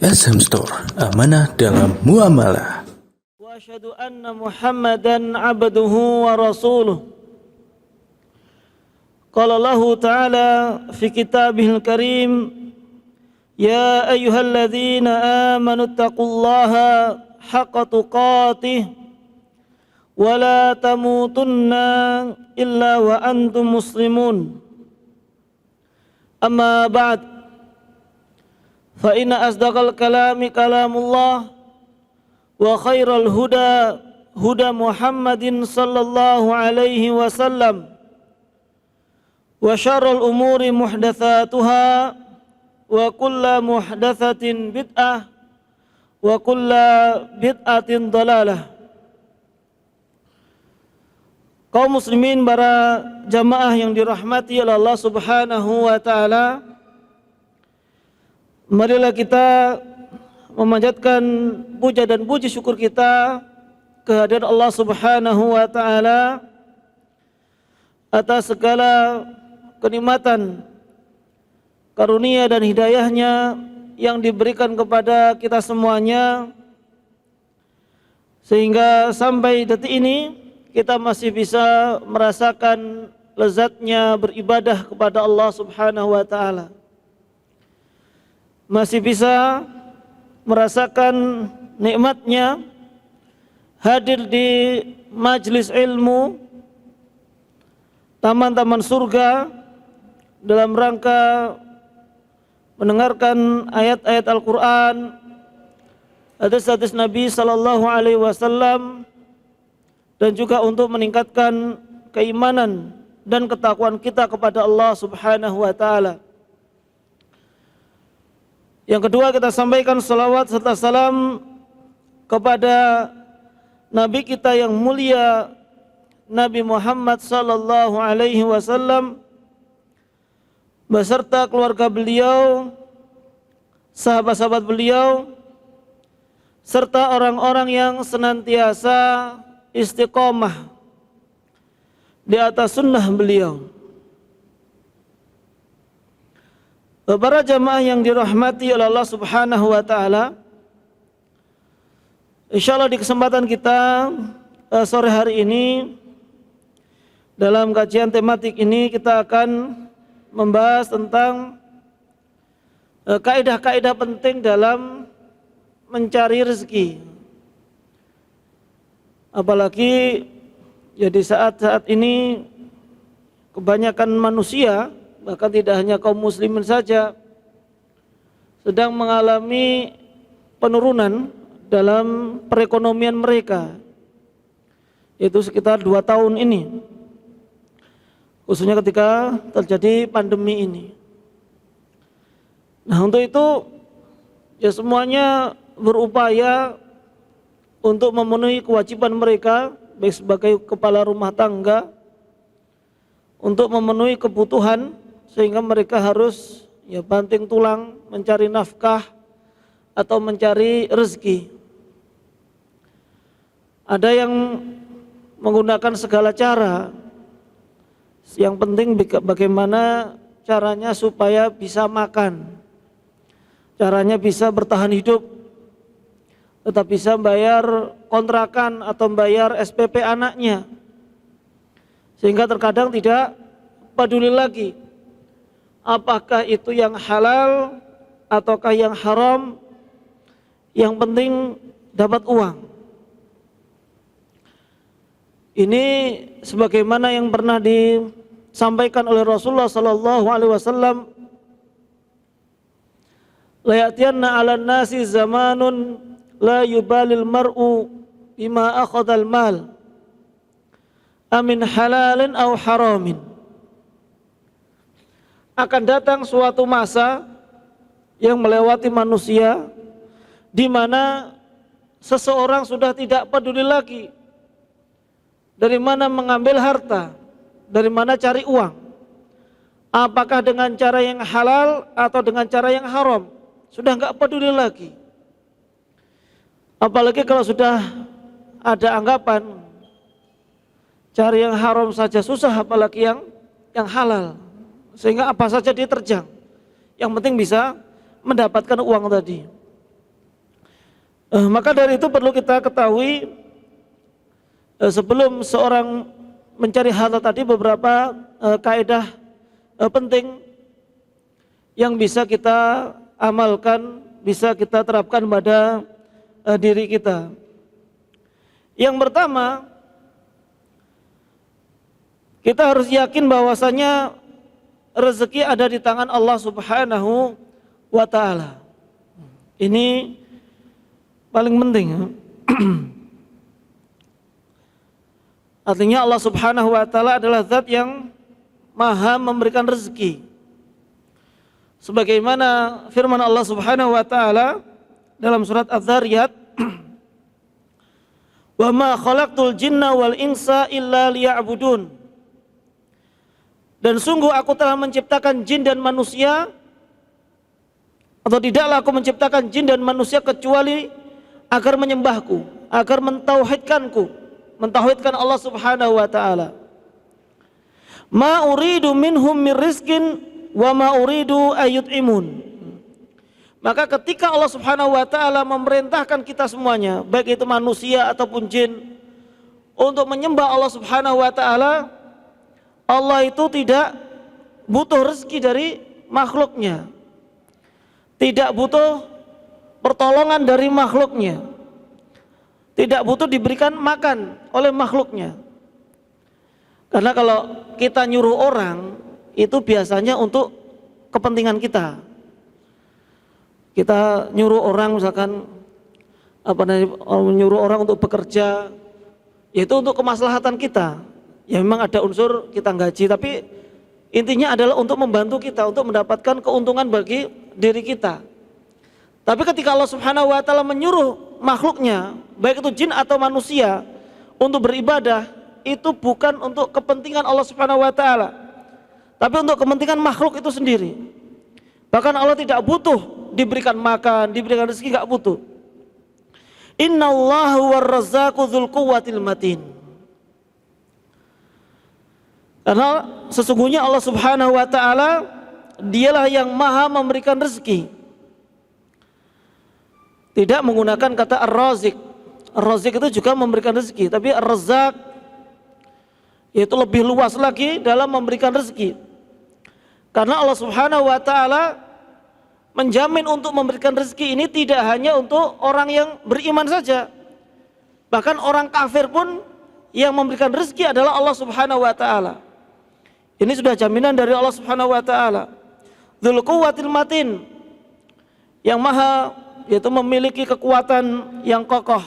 SM Store, amanah dalam muamalah. Wa asyhadu anna Muhammadan abduhu wa rasuluh. Qala Allah Ta'ala fi kitabihil karim, ya ayyuhalladzina amanu taqullaha haqqa tuqatih wa la tamutunna illa wa antum muslimun. Amma ba'd, fa inna asdaqal kalami kalamullah wa khairal huda huda Muhammadin sallallahu alaihi wasallam wa syarrul umuri muhdatsatuha wa kullu muhdatsatin bid'ah wa kullu bid'atin dhalalah. Kaum muslimin, para jamaah yang dirahmati oleh Allah Subhanahu wa taala, marilah kita memanjatkan puja dan puji syukur kita kehadirat Allah Subhanahu wa taala atas segala kenikmatan, karunia dan hidayahnya yang diberikan kepada kita semuanya, sehingga sampai detik ini kita masih bisa merasakan lezatnya beribadah kepada Allah Subhanahu wa taala, masih bisa merasakan nikmatnya hadir di majelis ilmu, taman-taman surga, dalam rangka mendengarkan ayat-ayat Al-Quran, hadis-hadis Nabi Sallallahu Alaihi Wasallam, dan juga untuk meningkatkan keimanan dan ketakwaan kita kepada Allah Subhanahu wa taala. Yang kedua, kita sampaikan salawat serta salam kepada Nabi kita yang mulia, Nabi Muhammad sallallahu alaihi wasallam, beserta keluarga beliau, sahabat-sahabat beliau, serta orang-orang yang senantiasa istiqomah di atas sunnah beliau. Para jamaah yang dirahmati oleh Allah Subhanahu wa taala, insyaallah di kesempatan kita sore hari ini, dalam kajian tematik ini kita akan membahas tentang kaidah-kaidah penting dalam mencari rezeki. Apalagi ya di saat-saat ini kebanyakan manusia, bahkan tidak hanya kaum muslimin saja, sedang mengalami penurunan dalam perekonomian mereka, yaitu sekitar 2 tahun ini, khususnya ketika terjadi pandemi ini. Nah, untuk itu ya semuanya berupaya untuk memenuhi kewajiban mereka, baik sebagai kepala rumah tangga, untuk memenuhi kebutuhan, sehingga mereka harus ya banting tulang mencari nafkah atau mencari rezeki. Ada yang menggunakan segala cara, yang penting bagaimana caranya supaya bisa makan, caranya bisa bertahan hidup, tetap bisa bayar kontrakan atau bayar SPP anaknya, sehingga terkadang tidak peduli lagi apakah itu yang halal ataukah yang haram, yang penting dapat uang. Ini sebagaimana yang pernah disampaikan oleh Rasulullah sallallahu alaihi wasallam, la ya'tiyanna 'alan nasi zamanun la yubalil mar'u bima akhadhal mal amin halalin aw haramin. Akan datang suatu masa yang melewati manusia, di mana seseorang sudah tidak peduli lagi dari mana mengambil harta, dari mana cari uang, apakah dengan cara yang halal atau dengan cara yang haram, sudah enggak peduli lagi. Apalagi kalau sudah ada anggapan cari yang haram saja susah, apalagi yang halal, sehingga apa saja dia terjang, yang penting bisa mendapatkan uang tadi. Maka dari itu perlu kita ketahui sebelum seorang mencari harta tadi beberapa kaidah penting yang bisa kita amalkan, bisa kita terapkan pada diri kita. Yang pertama, kita harus yakin bahwasanya rezeki ada di tangan Allah Subhanahu wa ta'ala. Ini paling penting. Artinya Allah Subhanahu wa ta'ala adalah zat yang maha memberikan rezeki. Sebagaimana firman Allah Subhanahu wa ta'ala dalam surat Az-Zariyat, "Wa ma khalaqtul jinna wal insa illa liya'budun." Dan sungguh aku telah menciptakan jin dan manusia, atau tidaklah aku menciptakan jin dan manusia kecuali agar menyembahku, agar mentauhidkan Allah Subhanahu wa ta'ala. Ma uridu minhum min rizkin wa ma uridu ayyut'imun. Maka ketika Allah Subhanahu wa ta'ala memerintahkan kita semuanya, baik itu manusia ataupun jin, untuk menyembah Allah Subhanahu wa ta'ala, Allah itu tidak butuh rezeki dari makhluknya, tidak butuh pertolongan dari makhluknya, tidak butuh diberikan makan oleh makhluknya. Karena kalau kita nyuruh orang, itu biasanya untuk kepentingan kita. Kita nyuruh orang, misalkan nyuruh orang untuk bekerja, yaitu untuk kemaslahatan kita. Ya memang ada unsur kita gaji, tapi intinya adalah untuk membantu kita, untuk mendapatkan keuntungan bagi diri kita. Tapi ketika Allah Subhanahu wa ta'ala menyuruh makhluknya, baik itu jin atau manusia, untuk beribadah, itu bukan untuk kepentingan Allah Subhanahu wa ta'ala, tapi untuk kepentingan makhluk itu sendiri. Bahkan Allah tidak butuh diberikan makan, diberikan rezeki, gak butuh. Innallahu war-razzaqu dzul quwwatil matin. Karena sesungguhnya Allah Subhanahu wa ta'ala dialah yang maha memberikan rezeki. Tidak menggunakan kata ar-razik. Ar-razik itu juga memberikan rezeki, tapi ar-razzaq yaitu lebih luas lagi dalam memberikan rezeki. Karena Allah Subhanahu wa ta'ala menjamin untuk memberikan rezeki ini tidak hanya untuk orang yang beriman saja. Bahkan orang kafir pun yang memberikan rezeki adalah Allah Subhanahu wa ta'ala. Ini sudah jaminan dari Allah Subhanahu wa ta'ala. Dzul quwwatil matin, yang maha, yaitu memiliki kekuatan yang kokoh.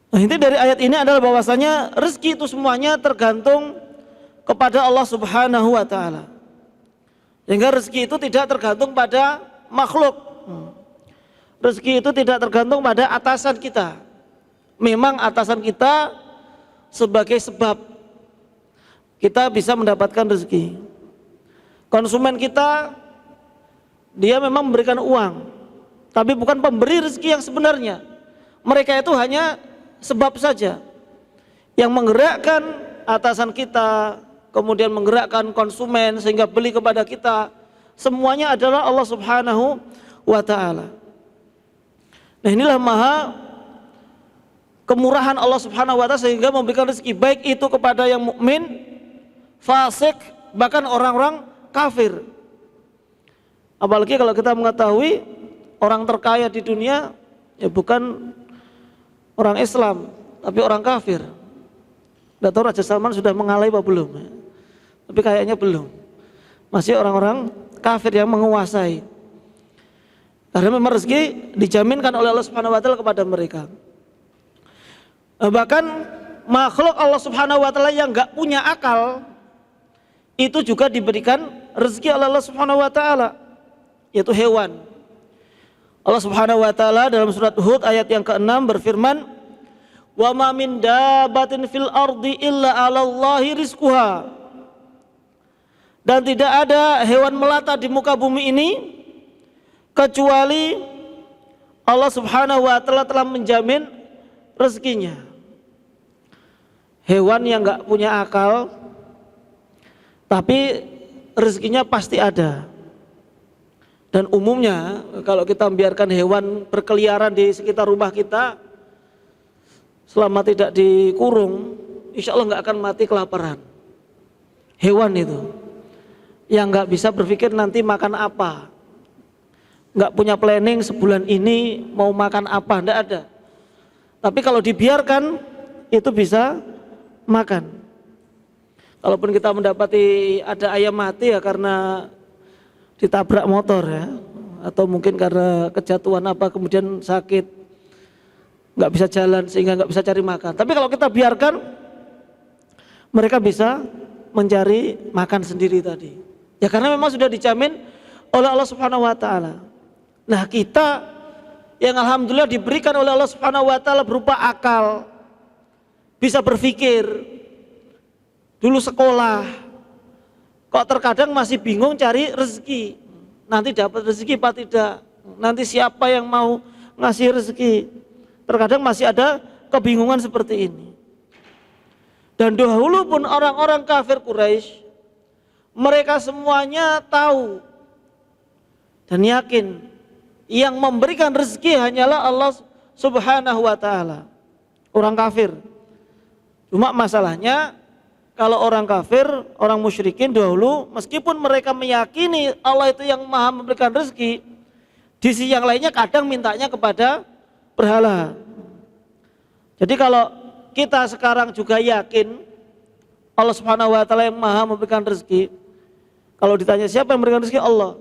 Nah, inti dari ayat ini adalah bahwasanya rezeki itu semuanya tergantung kepada Allah Subhanahu wa ta'ala. Sehingga rezeki itu tidak tergantung pada makhluk. Rezeki itu tidak tergantung pada atasan kita. Memang atasan kita sebagai sebab kita bisa mendapatkan rezeki. Konsumen kita, dia memang memberikan uang, tapi bukan pemberi rezeki yang sebenarnya. Mereka itu hanya sebab saja yang menggerakkan atasan kita, kemudian menggerakkan konsumen sehingga beli kepada kita. Semuanya adalah Allah Subhanahu wa ta'ala. Nah, inilah maha kemurahan Allah Subhanahu wa ta'ala sehingga memberikan rezeki baik itu kepada yang mukmin, fasik, bahkan orang-orang kafir. Apalagi kalau kita mengetahui orang terkaya di dunia ya bukan orang Islam, tapi orang kafir. Tidak tahu Raja Salman sudah mengalami apa belum, tapi kayaknya belum. Masih orang-orang kafir yang menguasai. Karena memang rezeki dijaminkan oleh Allah Subhanahu wa ta'ala kepada mereka. Bahkan makhluk Allah Subhanahu wa ta'ala yang gak punya akal itu juga diberikan rezeki oleh Allah Subhanahu wa ta'ala, yaitu hewan. Allah Subhanahu wa ta'ala dalam surat Hud ayat yang ke-6 berfirman, "Wa ma min dabbatin fil ardi illa 'alallahi rizquha." Dan tidak ada hewan melata di muka bumi ini kecuali Allah Subhanahu wa ta'ala telah menjamin rezekinya. Hewan yang enggak punya akal tapi rezekinya pasti ada. Dan umumnya kalau kita membiarkan hewan berkeliaran di sekitar rumah kita selama tidak dikurung, insya Allah nggak akan mati kelaparan. Hewan itu yang nggak bisa berpikir nanti makan apa, nggak punya planning sebulan ini mau makan apa, nggak ada. Tapi kalau dibiarkan itu bisa makan. Kalaupun kita mendapati ada ayam mati ya karena ditabrak motor ya, atau mungkin karena kejatuhan apa kemudian sakit, nggak bisa jalan sehingga nggak bisa cari makan. Tapi kalau kita biarkan, mereka bisa mencari makan sendiri tadi. Ya karena memang sudah dijamin oleh Allah Subhanahu Wa Taala. Nah kita yang alhamdulillah diberikan oleh Allah Subhanahu Wa Taala berupa akal, bisa berpikir, dulu sekolah. Kok terkadang masih bingung cari rezeki, nanti dapat rezeki apa tidak, nanti siapa yang mau ngasih rezeki, terkadang masih ada kebingungan seperti ini. Dan dahulu pun orang-orang kafir Quraisy, mereka semuanya tahu dan yakin yang memberikan rezeki hanyalah Allah Subhanahu Wa Taala. Orang kafir, cuma masalahnya kalau orang kafir, orang musyrikin dahulu, meskipun mereka meyakini Allah itu yang maha memberikan rezeki, di sisi yang lainnya kadang mintanya kepada berhala. Jadi kalau kita sekarang juga yakin Allah Subhanahu Wa Taala yang maha memberikan rezeki, kalau ditanya siapa yang memberikan rezeki, Allah.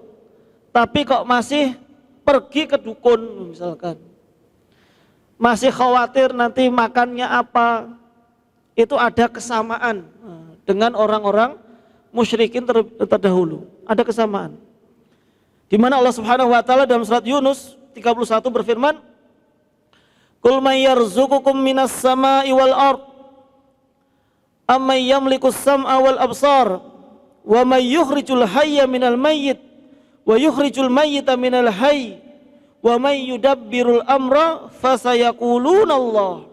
Tapi kok masih pergi ke dukun misalkan, masih khawatir nanti makannya apa, itu ada kesamaan dengan orang-orang musyrikin terdahulu. Ada kesamaan. Di mana Allah Subhanahu Wa Taala dalam surat Yunus 31 berfirman, "Qul may yarzuqukum minas sama'i wal ard, amman yamliku as-sam'a wal absar, wa may yukhrijul hayya minal mayyit, wa yukhrijul mayyita minal hayy, wa may yudabbirul amra fasayaquluna Allah.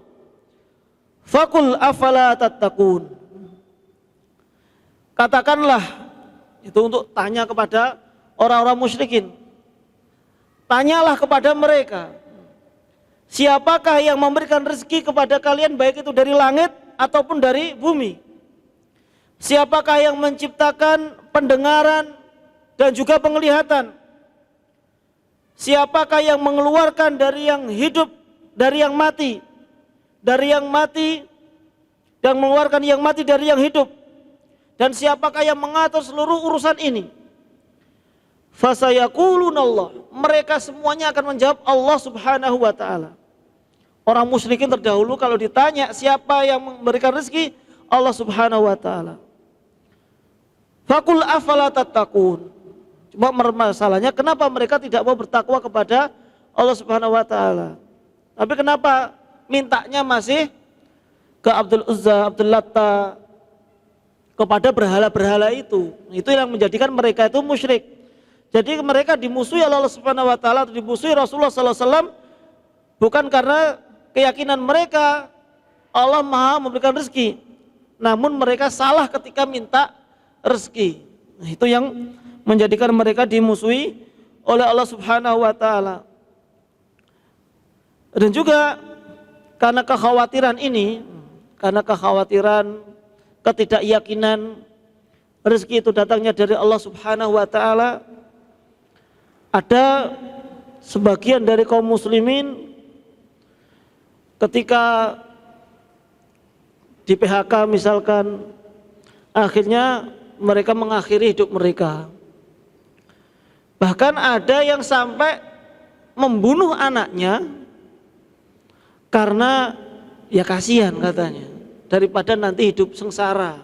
Faqul afala tattaqun." Katakanlah, itu untuk tanya kepada orang-orang musyrikin. Tanyalah kepada mereka, siapakah yang memberikan rezeki kepada kalian baik itu dari langit ataupun dari bumi? Siapakah yang menciptakan pendengaran dan juga penglihatan? Siapakah yang mengeluarkan dari yang hidup, dari yang mati, dari yang mati dan mengeluarkan yang mati dari yang hidup? Dan siapakah yang mengatur seluruh urusan ini? Fasayaqulunallah. Mereka semuanya akan menjawab Allah Subhanahu Wa Taala. Orang musyrikin terdahulu kalau ditanya siapa yang memberikan rezeki, Allah Subhanahu Wa Taala. Faqul afala tattaqun. Cuma masalahnya kenapa mereka tidak mau bertakwa kepada Allah Subhanahu Wa Taala? Tapi kenapa mintanya masih ke Abdul Uzza, Abdul Latta, kepada berhala-berhala itu yang menjadikan mereka itu musyrik. Jadi mereka dimusuhi Allah Subhanahu Wa Taala, dimusuhi Rasulullah Sallallahu Alaihi Wasallam bukan karena keyakinan mereka Allah maha memberikan rezeki, namun mereka salah ketika minta rezeki. Itu yang menjadikan mereka dimusuhi oleh Allah Subhanahu Wa Taala. Dan juga karena kekhawatiran ini, karena kekhawatiran ketidakyakinan rezeki itu datangnya dari Allah Subhanahu Wa Taala, ada sebagian dari kaum muslimin ketika di PHK misalkan, akhirnya mereka mengakhiri hidup mereka. Bahkan ada yang sampai membunuh anaknya karena ya kasihan katanya, daripada nanti hidup sengsara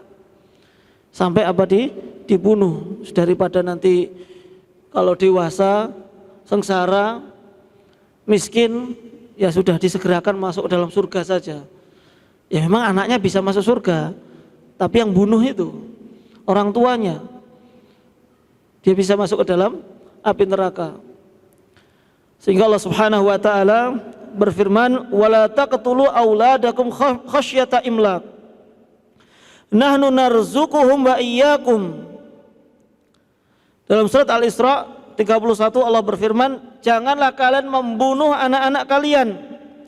sampai dibunuh, daripada nanti kalau dewasa sengsara miskin, ya sudah disegerakan masuk ke dalam surga saja. Ya memang anaknya bisa masuk surga, tapi yang bunuh itu orang tuanya, dia bisa masuk ke dalam api neraka. Sehingga Allah Subhanahu Wa Taala berfirman, wala taqtulu auladakum khasyata imlaq, nahnu narzuquhum wa iyyakum. Dalam surat Al-Isra 31 Allah berfirman, janganlah kalian membunuh anak-anak kalian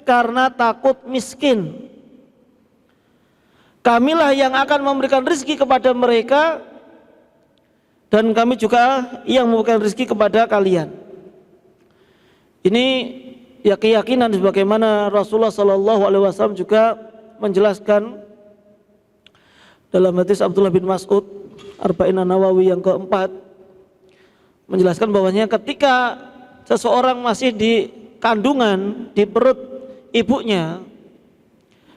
karena takut miskin. Kamilah yang akan memberikan rezeki kepada mereka dan kami juga yang memberikan rezeki kepada kalian. Ini ya keyakinan sebagaimana Rasulullah SAW juga menjelaskan dalam hadis Abdullah bin Mas'ud Arba'in An-Nawawi yang keempat, menjelaskan bahwasanya ketika seseorang masih di kandungan di perut ibunya,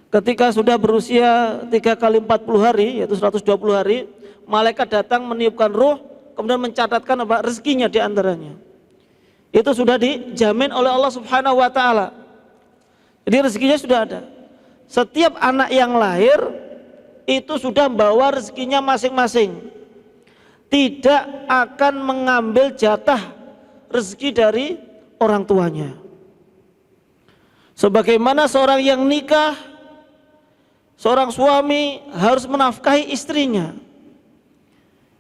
ketika sudah berusia 3 kali 40 hari yaitu 120 hari, malaikat datang meniupkan ruh kemudian mencatatkan rezekinya di antaranya. Itu sudah dijamin oleh Allah Subhanahu wa taala. Jadi rezekinya sudah ada. Setiap anak yang lahir itu sudah membawa rezekinya masing-masing. Tidak akan mengambil jatah rezeki dari orang tuanya. Sebagaimana seorang yang nikah, seorang suami harus menafkahi istrinya.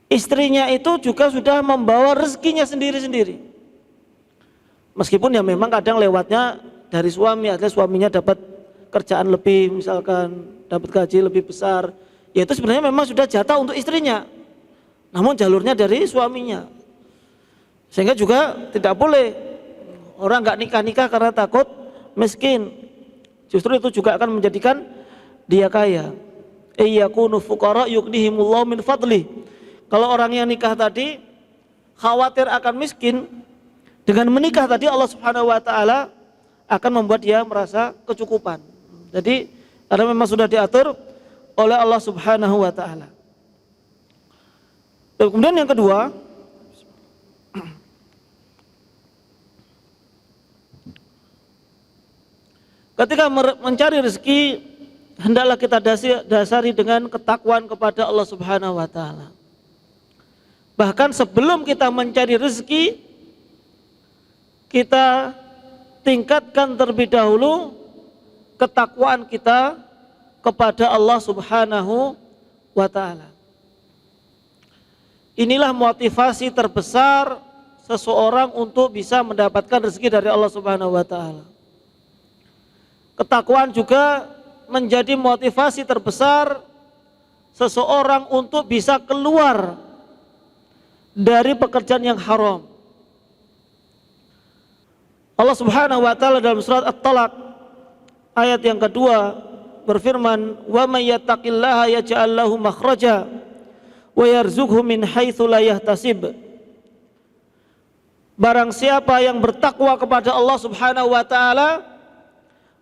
Istrinya itu juga sudah membawa rezekinya sendiri-sendiri. Meskipun ya memang kadang lewatnya dari suami, artinya suaminya dapat kerjaan lebih, misalkan dapat gaji lebih besar, ya itu sebenarnya memang sudah jatah untuk istrinya, namun jalurnya dari suaminya. Sehingga juga tidak boleh orang nggak nikah-nikah karena takut miskin. Justru itu juga akan menjadikan dia kaya. Iyakunu fuqara yughnihimullahu min fadli. Kalau orang yang nikah tadi khawatir akan miskin, dengan menikah tadi Allah Subhanahu wa taala akan membuat dia merasa kecukupan. Jadi karena memang sudah diatur oleh Allah Subhanahu wa taala. Kemudian yang kedua, ketika mencari rezeki hendaklah kita dasari dengan ketakwaan kepada Allah Subhanahu wa taala. Bahkan sebelum kita mencari rezeki, kita tingkatkan terlebih dahulu ketakwaan kita kepada Allah Subhanahu wa taala. Inilah motivasi terbesar seseorang untuk bisa mendapatkan rezeki dari Allah Subhanahu wa taala. Ketakwaan juga menjadi motivasi terbesar seseorang untuk bisa keluar dari pekerjaan yang haram. Allah Subhanahu wa taala dalam surat At-Talaq ayat yang kedua berfirman, "Wa may yattaqillaha yaj'al lahu makhraja wa yarzuqhu min haitsu la yahtasib." Barang siapa yang bertakwa kepada Allah Subhanahu wa taala,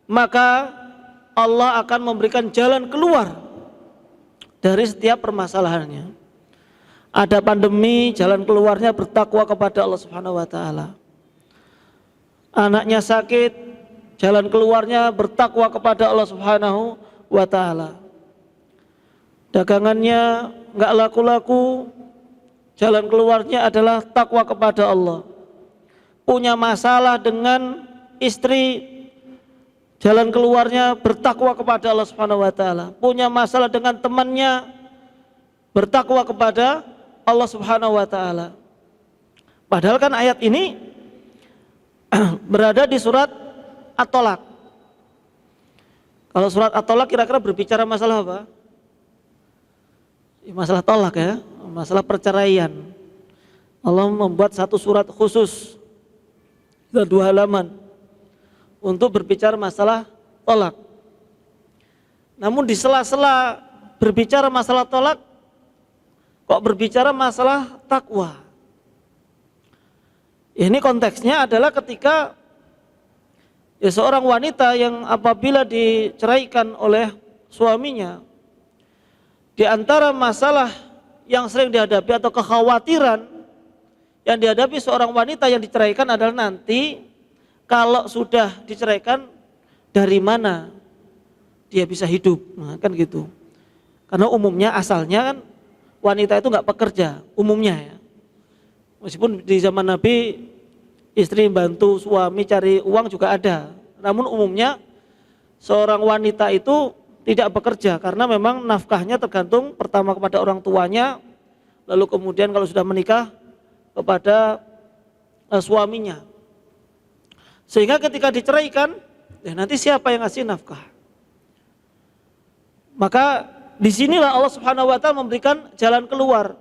maka Allah akan memberikan jalan keluar dari setiap permasalahannya. Ada pandemi, jalan keluarnya bertakwa kepada Allah Subhanahu wa taala. Anaknya sakit, jalan keluarnya bertakwa kepada Allah Subhanahu wa taala. Dagangannya enggak laku-laku, jalan keluarnya adalah takwa kepada Allah. Punya masalah dengan istri, jalan keluarnya bertakwa kepada Allah Subhanahu wa taala. Punya masalah dengan temannya, bertakwa kepada Allah Subhanahu wa taala. Padahal kan ayat ini berada di surat At-Talaq. Kalau surat At-Talaq kira-kira berbicara masalah apa? Masalah tolak ya, masalah perceraian. Allah membuat satu surat khusus, 2 halaman untuk berbicara masalah tolak. Namun di sela-sela berbicara masalah tolak, kok berbicara masalah takwa. Ini konteksnya adalah ketika ya seorang wanita yang apabila diceraikan oleh suaminya, di antara masalah yang sering dihadapi atau kekhawatiran yang dihadapi seorang wanita yang diceraikan adalah nanti kalau sudah diceraikan dari mana dia bisa hidup, nah, kan gitu. Karena umumnya asalnya kan wanita itu nggak pekerja umumnya ya. Meskipun di zaman Nabi istri bantu suami cari uang juga ada, namun umumnya seorang wanita itu tidak bekerja karena memang nafkahnya tergantung pertama kepada orang tuanya, lalu kemudian kalau sudah menikah kepada suaminya. Sehingga ketika diceraikan, nanti siapa yang ngasih nafkah? Maka disinilah Allah Subhanahu wa Ta'ala memberikan jalan keluar.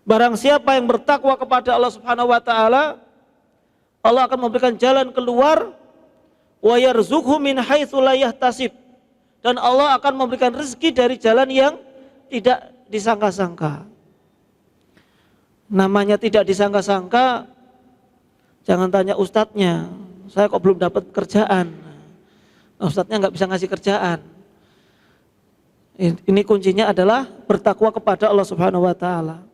Barang siapa yang bertakwa kepada Allah Subhanahu wa Ta'ala, Allah akan memberikan jalan keluar, wa yarzuqhu min haitsu la yahtasib, dan Allah akan memberikan rezeki dari jalan yang tidak disangka-sangka. Namanya tidak disangka-sangka, jangan tanya ustadznya, saya kok belum dapat kerjaan. Ustadznya nggak bisa ngasih kerjaan. Ini kuncinya adalah bertakwa kepada Allah Subhanahu wa Ta'ala.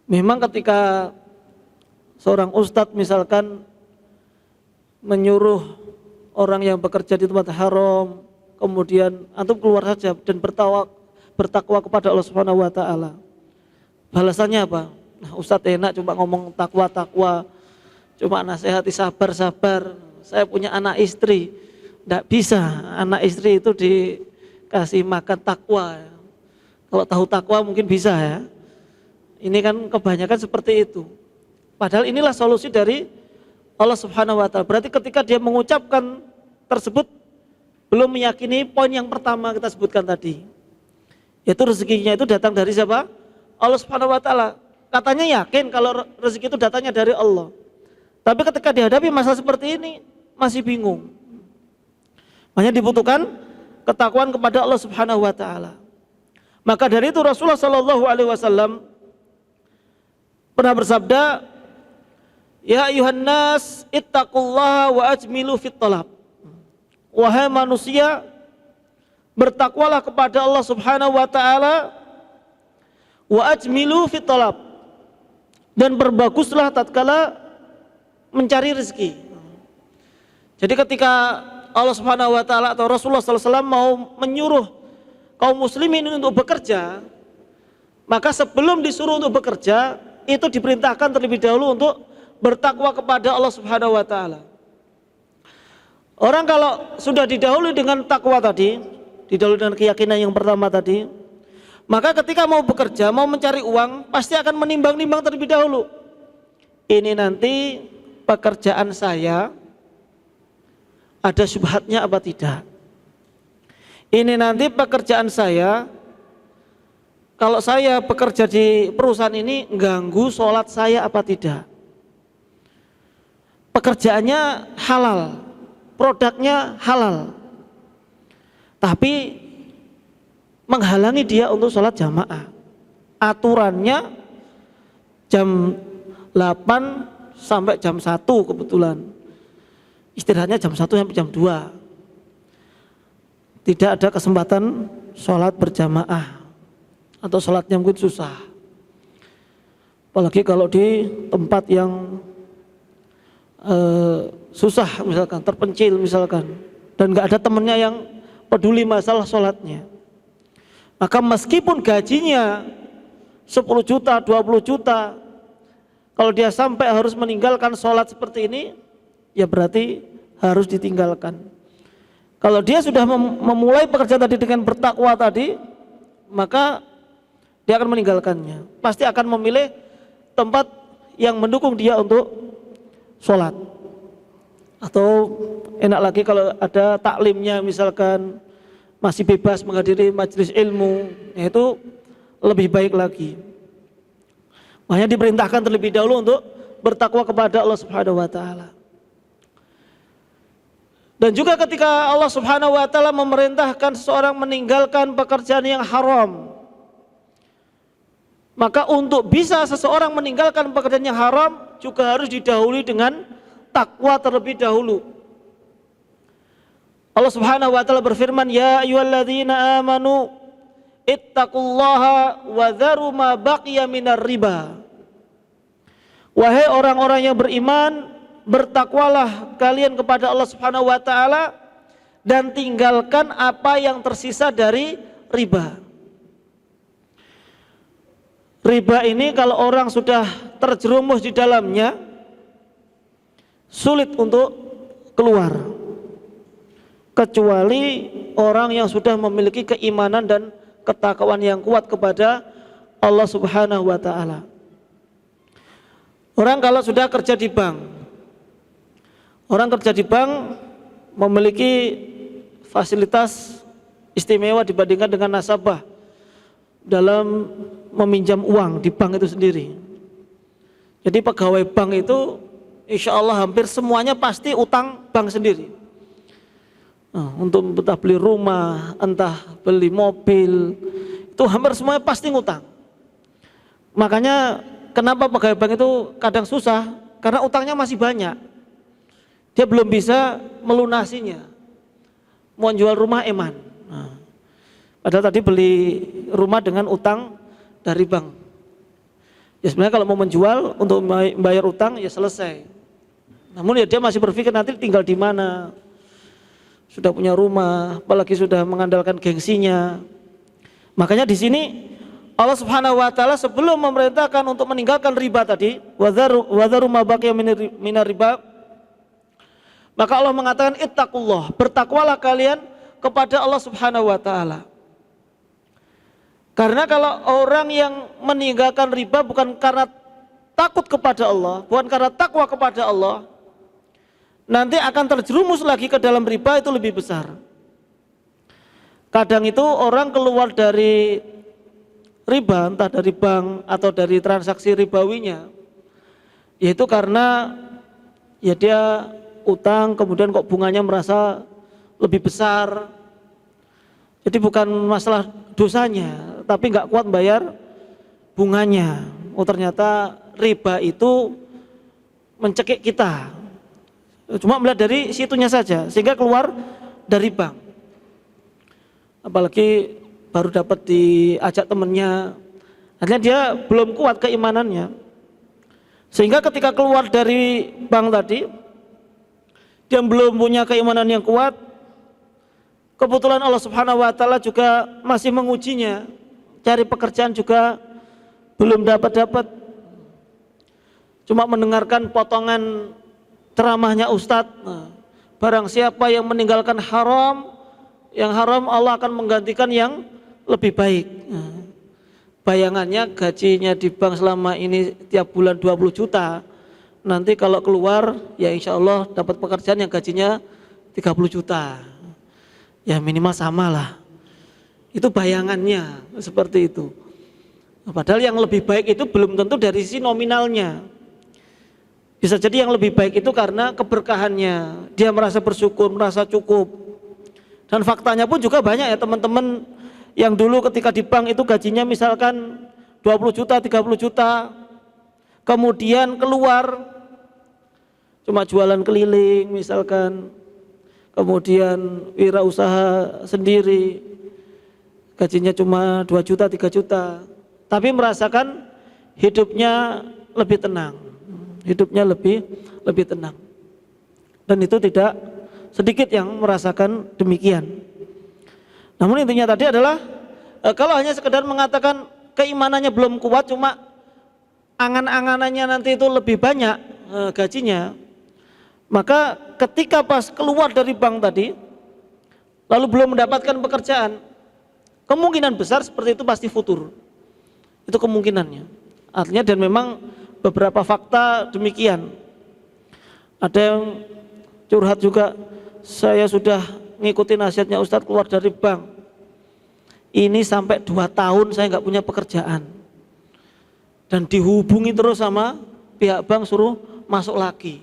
Memang ketika seorang ustadz misalkan menyuruh orang yang bekerja di tempat haram, kemudian antum keluar saja dan bertakwa kepada Allah Subhanahu wa Ta'ala, balasannya apa? Nah, ustadz enak cuma ngomong takwa, cuma nasihati sabar, saya punya anak istri, tidak bisa anak istri itu dikasih makan takwa. Kalau tahu takwa mungkin bisa ya. Ini kan kebanyakan seperti itu. Padahal inilah solusi dari Allah Subhanahu wa Ta'ala. Berarti ketika dia mengucapkan tersebut belum meyakini poin yang pertama kita sebutkan tadi, yaitu rezekinya itu datang dari siapa? Allah Subhanahu wa Ta'ala. Katanya yakin kalau rezeki itu datangnya dari Allah, tapi ketika dihadapi masalah seperti ini masih bingung. Makanya dibutuhkan ketakwaan kepada Allah Subhanahu wa Ta'ala. Maka dari itu Rasulullah Shallallahu alaihi wasallam pernah bersabda, ya ayuhan nas ittaqullaha wa ajmilu fit talab. Wahai manusia, bertakwalah kepada Allah Subhanahu wa Ta'ala, wa ajmilu fit talab, dan berbaguslah tatkala mencari rezeki. Jadi ketika Allah Subhanahu wa Ta'ala atau Rasulullah sallallahu alaihi wasallam mau menyuruh kaum muslimin untuk bekerja, maka sebelum disuruh untuk bekerja itu diperintahkan terlebih dahulu untuk bertakwa kepada Allah Subhanahu wa Ta'ala. Orang kalau sudah didahului dengan takwa tadi, didahului dengan keyakinan yang pertama tadi, maka ketika mau bekerja, mau mencari uang, pasti akan menimbang-nimbang terlebih dahulu. Ini nanti pekerjaan saya ada syubhatnya apa tidak? Ini nanti pekerjaan saya, kalau saya bekerja di perusahaan ini ganggu sholat saya apa tidak? Pekerjaannya halal, produknya halal, tapi menghalangi dia untuk sholat jamaah. Aturannya jam 8 sampai jam 1 kebetulan, istirahatnya jam 1 sampai jam 2. Tidak ada kesempatan sholat berjamaah, atau sholatnya mungkin susah. Apalagi kalau di tempat yang susah misalkan, terpencil misalkan, dan nggak ada temennya yang peduli masalah sholatnya, maka meskipun gajinya 10 juta, 20 juta, kalau dia sampai harus meninggalkan sholat seperti ini, ya berarti harus ditinggalkan. Kalau dia sudah memulai pekerjaan tadi dengan bertakwa tadi, maka dia akan meninggalkannya. Pasti akan memilih tempat yang mendukung dia untuk sholat. Atau enak lagi kalau ada taklimnya misalkan, masih bebas menghadiri majelis ilmu, itu lebih baik lagi. Makanya diperintahkan terlebih dahulu untuk bertakwa kepada Allah Subhanahu wa Ta'ala. Dan juga ketika Allah Subhanahu wa Ta'ala memerintahkan seseorang meninggalkan pekerjaan yang haram, maka untuk bisa seseorang meninggalkan pekerjaan yang haram juga harus didahului dengan takwa terlebih dahulu. Allah Subhanahu wa Ta'ala berfirman, ya ayyuhalladzina amanu ittaqullaha wa dharu ma baqiya minar riba. Wahai orang-orang yang beriman, bertakwalah kalian kepada Allah Subhanahu wa Ta'ala dan tinggalkan apa yang tersisa dari riba. Riba ini kalau orang sudah terjerumus di dalamnya, sulit untuk keluar, kecuali orang yang sudah memiliki keimanan dan ketakwaan yang kuat kepada Allah Subhanahu wa Ta'ala. Orang kalau sudah kerja di bank, orang kerja di bank memiliki fasilitas istimewa dibandingkan dengan nasabah dalam meminjam uang di bank itu sendiri. Jadi pegawai bank itu insya Allah hampir semuanya pasti utang bank sendiri. Untuk entah beli rumah, entah beli mobil, itu hampir semuanya pasti ngutang. Makanya kenapa pegawai bank itu kadang susah? Karena utangnya masih banyak. Dia belum bisa melunasinya. Mau jual rumah eman. Padahal tadi beli rumah dengan utang dari bank. Ya sebenarnya kalau mau menjual untuk membayar utang ya selesai. Namun ya dia masih berpikir nanti tinggal di mana. Sudah punya rumah, apalagi sudah mengandalkan gengsinya. Makanya di sini Allah Subhanahu wa taala sebelum memerintahkan untuk meninggalkan riba tadi, wadharu ma baqiya minar riba, maka Allah mengatakan ittaqullah, bertakwalah kalian kepada Allah Subhanahu wa taala. Karena kalau orang yang meninggalkan riba bukan karena takut kepada Allah, bukan karena takwa kepada Allah, nanti akan terjerumus lagi ke dalam riba itu lebih besar. Kadang itu orang keluar dari riba, entah dari bank atau dari transaksi ribawinya, yaitu karena ya dia utang kemudian kok bunganya merasa lebih besar. Jadi bukan masalah dosanya, tapi nggak kuat bayar bunganya. Oh ternyata riba itu mencekik kita. Cuma melihat dari situnya saja sehingga keluar dari bank. Apalagi baru dapat diajak temennya, akhirnya dia belum kuat keimanannya. Sehingga ketika keluar dari bank tadi, dia belum punya keimanan yang kuat. Kebetulan Allah Subhanahu wa taala juga masih mengujinya. Cari pekerjaan juga belum dapat. Cuma mendengarkan potongan ceramahnya Ustadz, barang siapa yang meninggalkan haram, yang haram Allah akan menggantikan yang lebih baik. Bayangannya gajinya di bank selama ini tiap bulan 20 juta, nanti kalau keluar ya insya Allah dapat pekerjaan yang gajinya 30 juta, ya minimal sama lah. Itu bayangannya seperti itu. Padahal yang lebih baik itu belum tentu dari sisi nominalnya. Bisa jadi yang lebih baik itu karena keberkahannya, dia merasa bersyukur, merasa cukup. Dan faktanya pun juga banyak ya teman-teman yang dulu ketika di bank itu gajinya misalkan 20 juta, 30 juta, kemudian keluar cuma jualan keliling misalkan, kemudian wirausaha sendiri, gajinya cuma 2 juta, 3 juta, tapi merasakan hidupnya lebih tenang. Hidupnya lebih tenang. Dan itu tidak sedikit yang merasakan demikian. Namun intinya tadi adalah kalau hanya sekedar mengatakan keimanannya belum kuat, cuma angan-anganannya nanti itu lebih banyak gajinya, maka ketika pas keluar dari bank tadi lalu belum mendapatkan pekerjaan, kemungkinan besar seperti itu pasti futur. Itu kemungkinannya. Artinya dan memang beberapa fakta demikian. Ada yang curhat juga, saya sudah ngikuti nasihatnya Ustadz keluar dari bank, ini sampai 2 tahun saya nggak punya pekerjaan, dan dihubungi terus sama pihak bank suruh masuk lagi.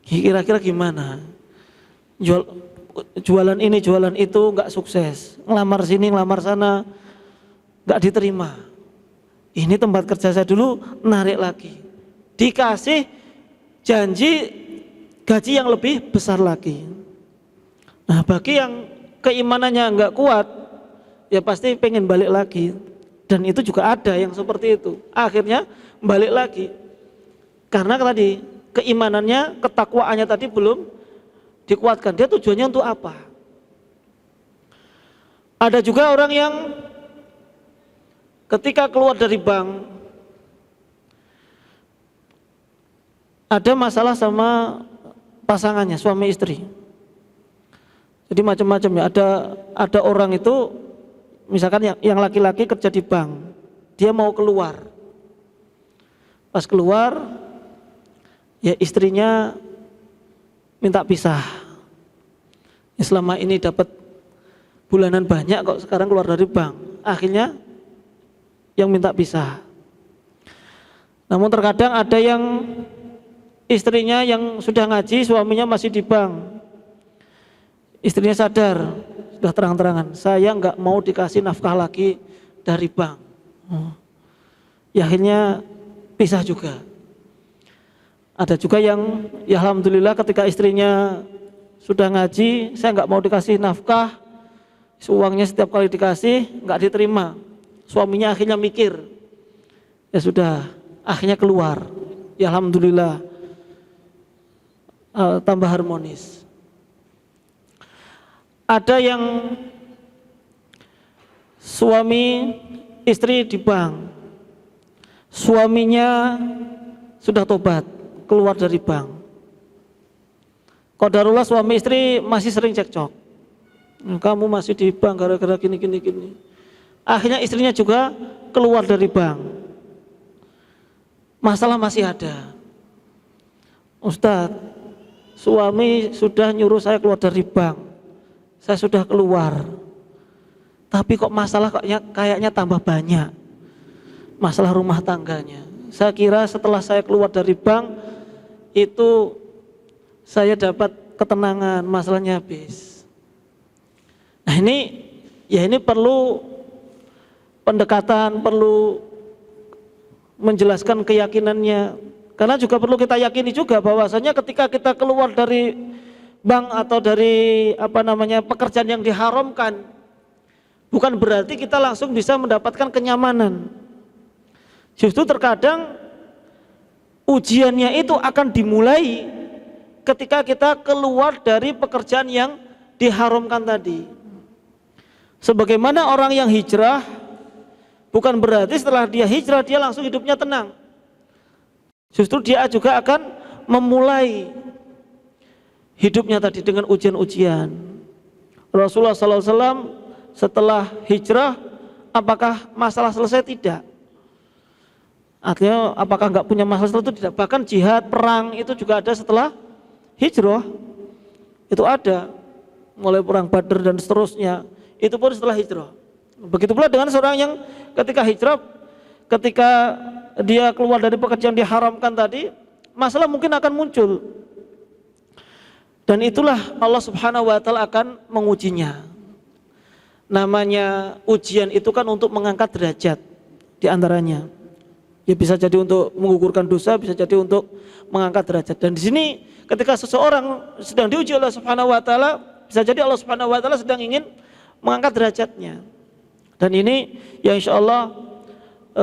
Kira-kira gimana? Jualan ini jualan itu nggak sukses, ngelamar sini ngelamar sana nggak diterima. Ini tempat kerja saya dulu, narik lagi, dikasih janji gaji yang lebih besar lagi. Nah bagi yang keimanannya nggak kuat, ya pasti pengen balik lagi. Dan itu juga ada yang seperti itu, akhirnya balik lagi. Karena tadi keimanannya, ketakwaannya tadi belum dikuatkan. Dia tujuannya untuk apa? Ada juga orang yang ketika keluar dari bank ada masalah sama pasangannya, suami istri. Jadi macam-macam ya. Ada orang itu misalkan yang laki-laki kerja di bank, dia mau keluar. Pas keluar, ya istrinya minta pisah. Selama ini dapat bulanan banyak kok sekarang keluar dari bank. Akhirnya yang minta pisah. Namun terkadang ada yang istrinya yang sudah ngaji, suaminya masih di bank. Istrinya sadar, sudah terang-terangan, saya nggak mau dikasih nafkah lagi dari bank. Ya akhirnya pisah juga. Ada juga yang ya alhamdulillah ketika istrinya sudah ngaji, saya nggak mau dikasih nafkah, uangnya setiap kali dikasih nggak diterima. Suaminya akhirnya mikir, ya sudah, akhirnya keluar. Ya alhamdulillah tambah harmonis. Ada yang suami istri di bank, suaminya sudah tobat keluar dari bank. Qadarullah suami istri masih sering cekcok. Kamu masih di bank gara-gara gini. Akhirnya istrinya juga keluar dari bank. Masalah masih ada. Ustadz, suami sudah nyuruh saya keluar dari bank. Saya sudah keluar. Tapi kok masalah kayaknya tambah banyak. Masalah rumah tangganya. Saya kira setelah saya keluar dari bank itu saya dapat ketenangan, masalahnya habis. Nah ini perlu pendekatan, perlu menjelaskan keyakinannya. Karena juga perlu kita yakini juga bahwasanya ketika kita keluar dari bank atau dari pekerjaan yang diharamkan, bukan berarti kita langsung bisa mendapatkan kenyamanan. Justru terkadang ujiannya itu akan dimulai ketika kita keluar dari pekerjaan yang diharamkan tadi. Sebagaimana orang yang hijrah, bukan berarti setelah dia hijrah dia langsung hidupnya tenang. Justru dia juga akan memulai hidupnya tadi dengan ujian-ujian. Rasulullah SAW setelah hijrah, apakah masalah selesai? Tidak. Artinya apakah nggak punya masalah itu? Tidak. Bahkan jihad, perang itu juga ada setelah hijrah. Itu ada, mulai perang Badar dan seterusnya. Itu pun setelah hijrah. Begitu pula dengan seorang yang ketika hijrah, ketika dia keluar dari pekerjaan diharamkan tadi, masalah mungkin akan muncul. Dan itulah Allah Subhanahu wa taala akan mengujinya. Namanya ujian itu kan untuk mengangkat derajat di antaranya. Ya bisa jadi untuk menggugurkan dosa, bisa jadi untuk mengangkat derajat. Dan di sini ketika seseorang sedang diuji oleh Allah Subhanahu wa taala, bisa jadi Allah Subhanahu wa taala sedang ingin mengangkat derajatnya. Dan ini ya insyaallah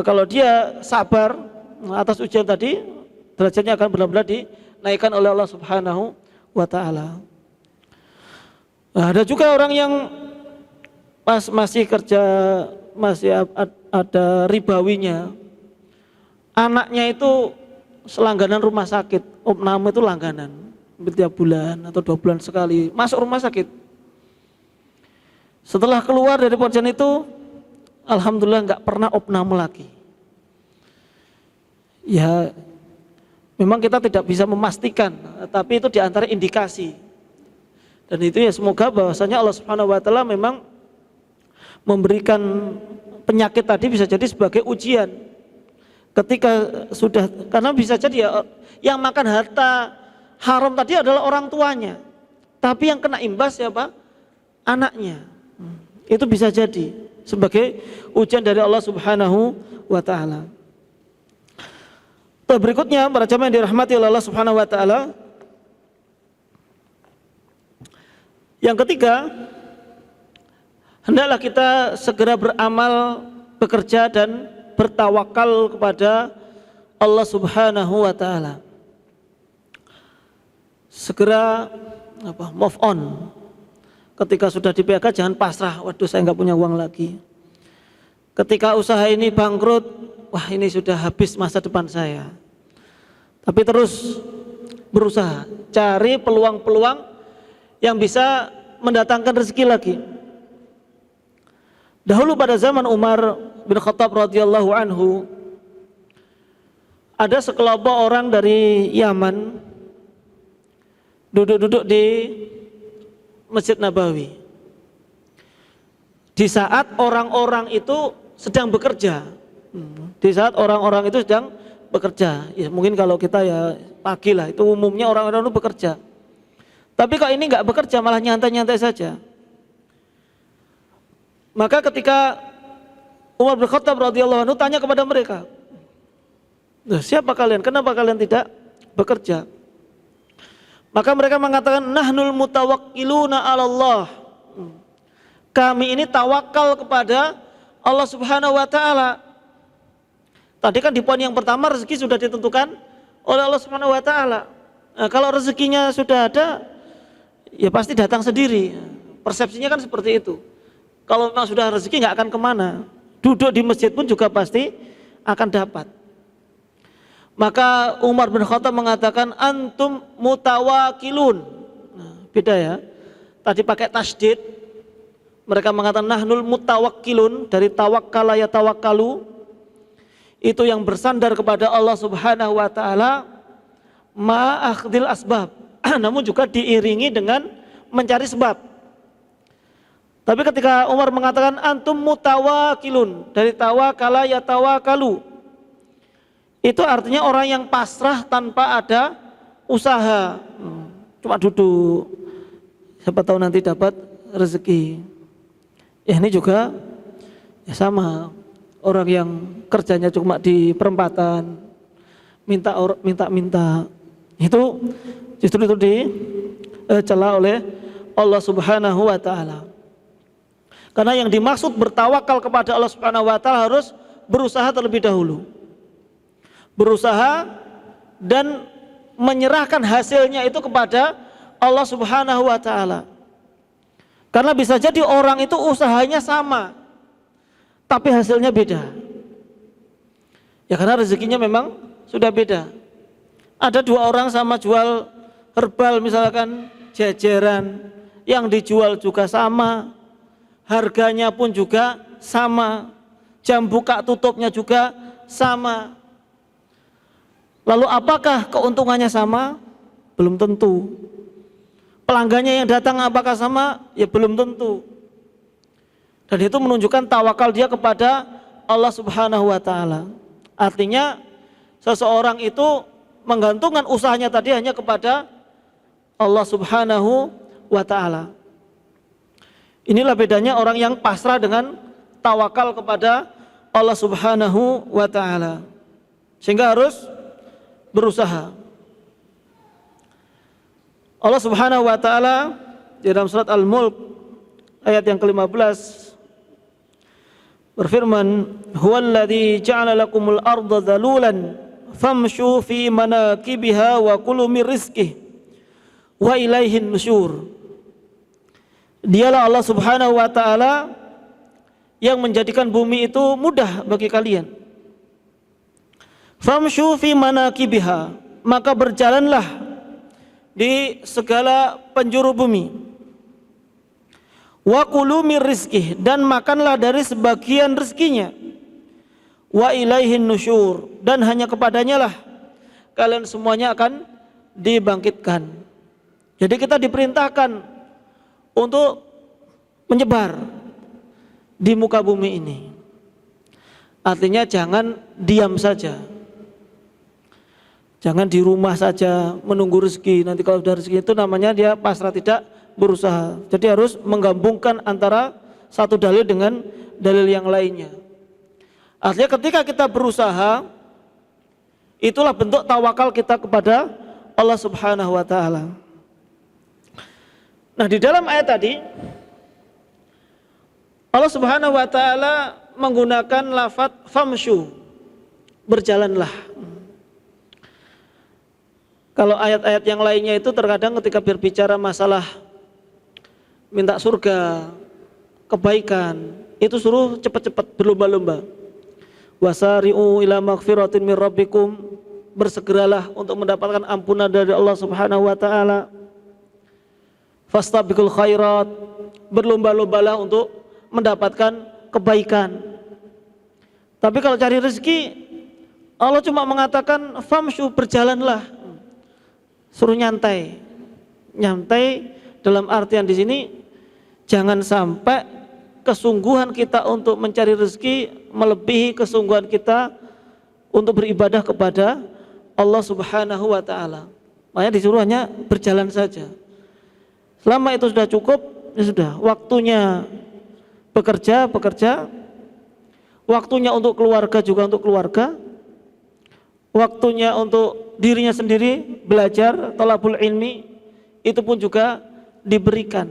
kalau dia sabar atas ujian tadi, derajatnya akan benar-benar dinaikkan oleh Allah Subhanahu wa ta'ala. Nah, ada juga orang yang pas masih kerja, masih ada ribawinya, anaknya itu selangganan rumah sakit, opname itu langganan, setiap bulan atau 2 bulan sekali masuk rumah sakit. Setelah keluar dari pekerjaan itu, alhamdulillah nggak pernah opname lagi. Ya memang kita tidak bisa memastikan, tapi itu diantara indikasi. Dan itu ya semoga bahwasanya Allah Subhanahu wa taala memang memberikan penyakit tadi bisa jadi sebagai ujian. Ketika sudah, karena bisa jadi ya yang makan harta haram tadi adalah orang tuanya, tapi yang kena imbas siapa? Anaknya. Itu bisa jadi sebagai ujian dari Allah Subhanahu wa taala. Berikutnya para jamaah yang dirahmati oleh Allah Subhanahu wa taala, yang ketiga, hendaklah kita segera beramal, bekerja dan bertawakal kepada Allah Subhanahu wa taala. Segera move on. Ketika sudah di PHK jangan pasrah, waduh saya nggak punya uang lagi. Ketika usaha ini bangkrut, wah ini sudah habis masa depan saya. Tapi terus berusaha, cari peluang-peluang yang bisa mendatangkan rezeki lagi. Dahulu pada zaman Umar bin Khattab radhiyallahu anhu, ada sekelompok orang dari Yaman duduk-duduk di Masjid Nabawi di saat orang-orang itu sedang bekerja. Di saat orang-orang itu sedang bekerja, ya mungkin kalau kita ya pagi lah, itu umumnya orang-orang itu bekerja. Tapi kok ini nggak bekerja, malah nyantai-nyantai saja. Maka ketika Umar bin Khattab radhiyallahu anhu tanya kepada mereka, siapa kalian? Kenapa kalian tidak bekerja? Maka mereka mengatakan, nahnul mutawakkiluna 'ala Allah. Kami ini tawakal kepada Allah Subhanahu wa taala. Tadi kan di poin yang pertama rezeki sudah ditentukan oleh Allah Subhanahu wa taala. Nah, kalau rezekinya sudah ada, ya pasti datang sendiri. Persepsinya kan seperti itu. Kalau memang sudah rezeki nggak akan kemana. Duduk di masjid pun juga pasti akan dapat. Maka Umar bin Khattab mengatakan antum mutawakilun. Nah, beda ya. Tadi pakai tasdid. Mereka mengatakan nahnul mutawakkilun, dari tawakkala ya tawakkalu. Itu yang bersandar kepada Allah Subhanahu wa taala ma'akhdil asbab. Namun juga diiringi dengan mencari sebab. Tapi ketika Umar mengatakan antum mutawakilun, dari tawakala ya tawakalu, itu artinya orang yang pasrah tanpa ada usaha, cuma duduk, siapa tahu nanti dapat rezeki. Ya ini juga ya sama, orang yang kerjanya cuma di perempatan, minta, itu justru itu dicela oleh Allah Subhanahu wa taala. Karena yang dimaksud bertawakal kepada Allah Subhanahu wa taala harus berusaha terlebih dahulu. Berusaha dan menyerahkan hasilnya itu kepada Allah Subhanahu wa taala. Karena bisa jadi orang itu usahanya sama, tapi hasilnya beda. Ya karena rezekinya memang sudah beda. Ada dua orang sama jual herbal misalkan, jajaran, yang dijual juga sama, harganya pun juga sama, jam buka tutupnya juga sama. Lalu apakah keuntungannya sama? Belum tentu. Pelanggannya yang datang apakah sama? Ya belum tentu. Dan itu menunjukkan tawakal dia kepada Allah Subhanahu wa taala. Artinya seseorang itu menggantungkan usahanya tadi hanya kepada Allah Subhanahu wa taala. Inilah bedanya orang yang pasrah dengan tawakal kepada Allah Subhanahu wa taala. Sehingga harus berusaha. Allah Subhanahu wa taala di dalam surat Al-Mulk ayat yang ke-15 berfirman, "Huwallazi ja'ala lakumul arda dhalulan famshu fi manakibiha wa kulu mir rizqihi wa ilaihin nusyur." Dialah Allah Subhanahu wa taala yang menjadikan bumi itu mudah bagi kalian. Famshu fi manakibiha, maka berjalanlah di segala penjuru bumi. Wa kulu mir rizqihi, dan makanlah dari sebagian rezekinya. Wa ilaihin nusyur, dan hanya kepadanya lah kalian semuanya akan dibangkitkan. Jadi kita diperintahkan untuk menyebar di muka bumi ini. Artinya jangan diam saja. Jangan di rumah saja menunggu rezeki. Nanti kalau sudah rezeki itu namanya dia pasrah, tidak berusaha. Jadi harus menggabungkan antara satu dalil dengan dalil yang lainnya. Artinya ketika kita berusaha, itulah bentuk tawakal kita kepada Allah Subhanahu wa taala. Nah, di dalam ayat tadi Allah Subhanahu wa taala menggunakan lafaz famshu, berjalanlah. Kalau ayat-ayat yang lainnya itu terkadang ketika berbicara masalah minta surga, kebaikan, itu suruh cepat-cepat, berlomba-lomba. Wasari'u ila maghfiratin min rabbikum, bersegeralah untuk mendapatkan ampunan dari Allah Subhanahu wa taala. Fastabiqul khairat, berlomba-lombalah untuk mendapatkan kebaikan. Tapi kalau cari rezeki Allah cuma mengatakan famshu, berjalanlah, suruh nyantai. Nyantai dalam artian di sini jangan sampai kesungguhan kita untuk mencari rezeki melebihi kesungguhan kita untuk beribadah kepada Allah Subhanahu wa taala. Makanya disuruh hanya berjalan saja. Selama itu sudah cukup, ya sudah. Waktunya bekerja, waktunya untuk keluarga juga untuk keluarga, waktunya untuk dirinya sendiri belajar, talabul ilmi, itu pun juga diberikan.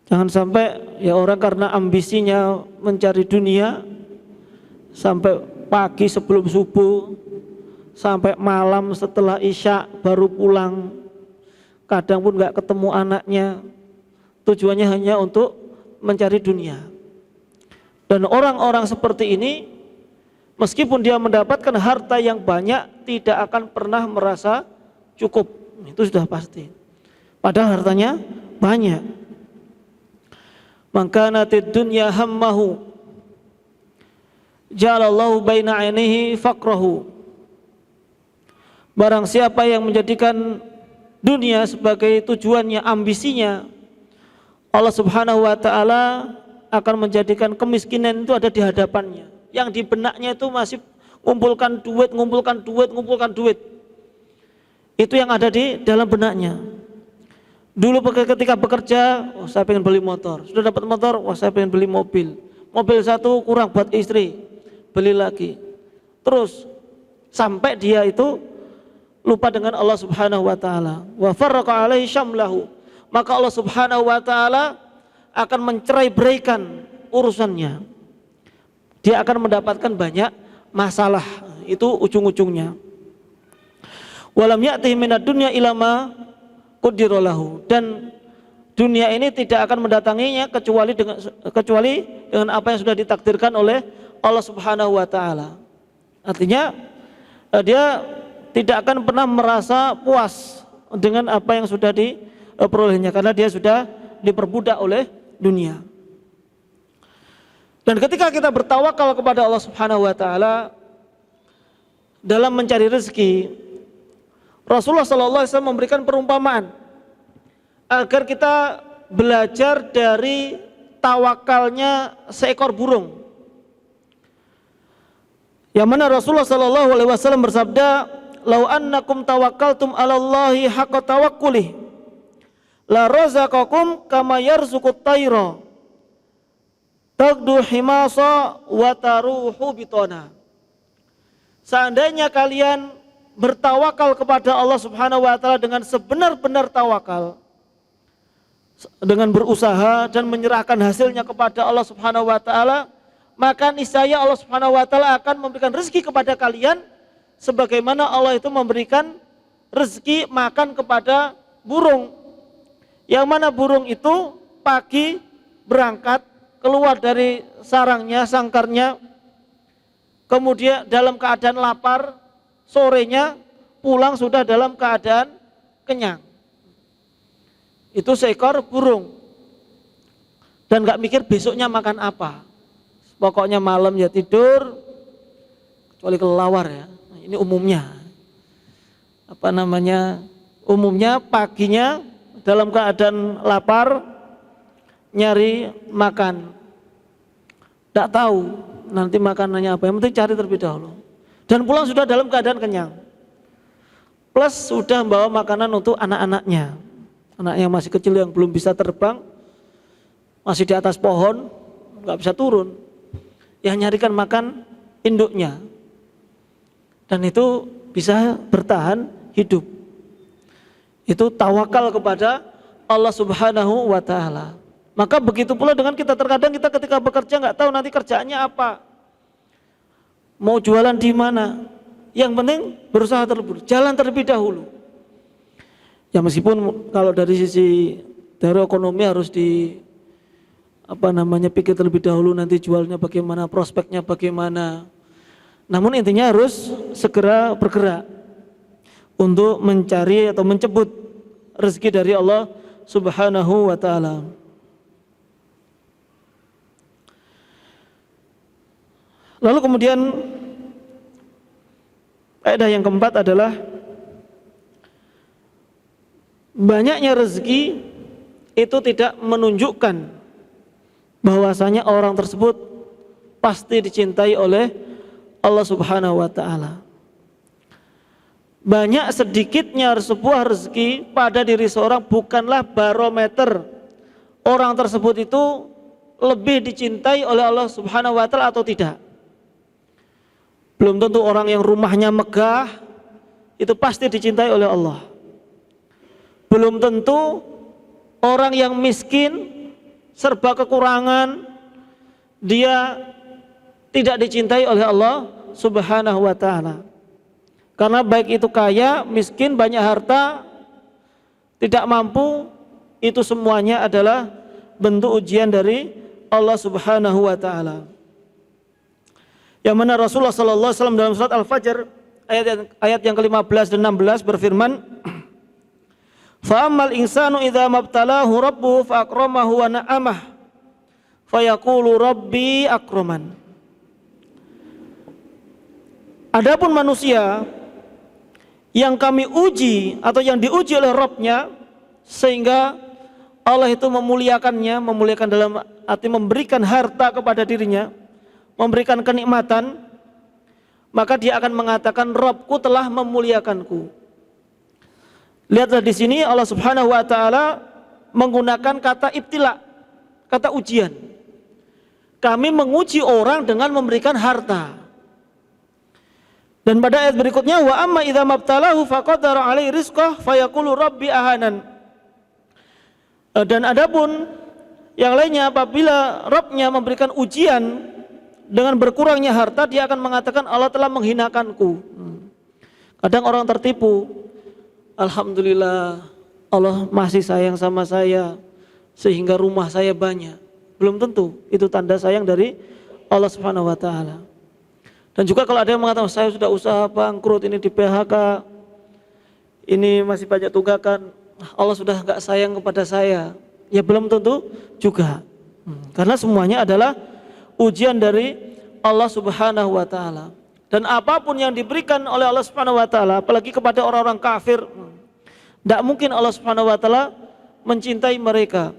Jangan sampai ya orang karena ambisinya mencari dunia sampai pagi sebelum subuh, sampai malam setelah isya baru pulang, kadang pun nggak ketemu anaknya, tujuannya hanya untuk mencari dunia. Dan orang-orang seperti ini meskipun dia mendapatkan harta yang banyak tidak akan pernah merasa cukup, itu sudah pasti, padahal hartanya banyak. Mangkanatid dunya hammahu ja'alallahu baina 'ainihi faqrahu. Barang siapa yang menjadikan dunia sebagai tujuannya, ambisinya, Allah Subhanahu wa taala akan menjadikan kemiskinan itu ada di hadapannya. Yang di benaknya itu masih ngumpulkan duit. Itu yang ada di dalam benaknya. Dulu ketika bekerja, oh, saya pengen beli motor. Sudah dapat motor, wah saya pengen beli mobil. Mobil satu kurang buat istri, beli lagi. Terus sampai dia itu lupa dengan Allah Subhanahu wa taala. Wa farraqa alaihi syamlahu. Maka Allah Subhanahu wa taala akan mencerai-beraikan urusannya. Dia akan mendapatkan banyak masalah. Itu ujung-ujungnya. Walam ya'tihi minad dunya ila ma qaddara lahu. Dan dunia ini tidak akan mendatanginya kecuali dengan apa yang sudah ditakdirkan oleh Allah Subhanahu wa taala. Artinya dia tidak akan pernah merasa puas dengan apa yang sudah diperolehnya, karena dia sudah diperbudak oleh dunia. Dan ketika kita bertawakal kepada Allah Subhanahu wa taala dalam mencari rezeki, Rasulullah sallallahu alaihi wasallam memberikan perumpamaan agar kita belajar dari tawakalnya seekor burung. Yang mana Rasulullah sallallahu alaihi wasallam bersabda, "Lau annakum tawakkaltum 'alallahi haqqa tawakkulih, la razaqakum kama yarzuqut tayra taqdu himasa wa taruhu bitona." Seandainya kalian bertawakal kepada Allah Subhanahu wa taala dengan sebenar-benar tawakal, dengan berusaha dan menyerahkan hasilnya kepada Allah Subhanahu wa taala, maka niscaya Allah Subhanahu wa taala akan memberikan rezeki kepada kalian sebagaimana Allah itu memberikan rezeki makan kepada burung. Yang mana burung itu pagi berangkat keluar dari sarangnya, sangkarnya, kemudian dalam keadaan lapar, sorenya pulang sudah dalam keadaan kenyang. Itu seekor burung. Dan gak mikir besoknya makan apa. Pokoknya malam ya tidur, kecuali kelelawar ya. Ini umumnya. Umumnya paginya dalam keadaan lapar, nyari makan. Tidak tahu nanti makanannya apa, yang penting cari terlebih dahulu. Dan pulang sudah dalam keadaan kenyang. Plus sudah membawa makanan untuk anak-anaknya. Anak yang masih kecil yang belum bisa terbang, masih di atas pohon, nggak bisa turun. Yang nyarikan makan induknya. Dan itu bisa bertahan hidup. Itu tawakal kepada Allah Subhanahu wa taala. Maka begitu pula dengan kita, terkadang kita ketika bekerja nggak tahu nanti kerjaannya apa, mau jualan di mana. Yang penting berusaha jalan terlebih dahulu. Ya meskipun kalau dari sisi ekonomi harus pikir terlebih dahulu nanti jualnya bagaimana, prospeknya bagaimana. Namun intinya harus segera bergerak untuk mencari atau mencebut rezeki dari Allah Subhanahu wa taala. Lalu kemudian Faedah yang keempat adalah banyaknya rezeki itu tidak menunjukkan bahwasanya orang tersebut pasti dicintai oleh Allah Subhanahu wa taala. Banyak sedikitnya sebuah rezeki pada diri seorang bukanlah barometer orang tersebut itu lebih dicintai oleh Allah Subhanahu wa taala atau tidak. Belum tentu orang yang rumahnya megah itu pasti dicintai oleh Allah. Belum tentu orang yang miskin serba kekurangan dia tidak dicintai oleh Allah Subhanahu wa taala. Karena baik itu kaya, miskin, banyak harta, tidak mampu, itu semuanya adalah bentuk ujian dari Allah Subhanahu wa taala. Yang mana Rasulullah sallallahu alaihi wasallam dalam surat Al-Fajr ayat yang ke-15 dan 16 berfirman, "Fa ammal insanu idza mabtalahu rabbuhu fa akramahu wa na'amah fa yaqulu rabbi akraman." Adapun manusia yang kami uji atau yang diuji oleh Rabb-nya sehingga Allah itu memuliakannya, memuliakan dalam arti memberikan harta kepada dirinya, memberikan kenikmatan, maka dia akan mengatakan Rabbku telah memuliakanku. Lihatlah di sini Allah Subhanahu wa taala menggunakan kata ibtila, kata ujian. Kami menguji orang dengan memberikan harta. Dan pada ayat berikutnya wa amma idza mabtalahu faqadara alaihi rizqah fayaqulu rabbi ahanan. Dan adapun yang lainnya apabila Rabb-nya memberikan ujian dengan berkurangnya harta, dia akan mengatakan Allah telah menghinakanku. Kadang orang tertipu, alhamdulillah Allah masih sayang sama saya sehingga rumah saya banyak. Belum tentu itu tanda sayang dari Allah Subhanahu wa taala. Dan juga kalau ada yang mengatakan saya sudah usaha bangkrut, ini di PHK, ini masih banyak tunggakan, Allah sudah enggak sayang kepada saya. Ya belum tentu juga. Karena semuanya adalah ujian dari Allah Subhanahu wa taala. Dan apapun yang diberikan oleh Allah Subhanahu wa taala, apalagi kepada orang-orang kafir, tidak mungkin Allah Subhanahu wa taala mencintai mereka.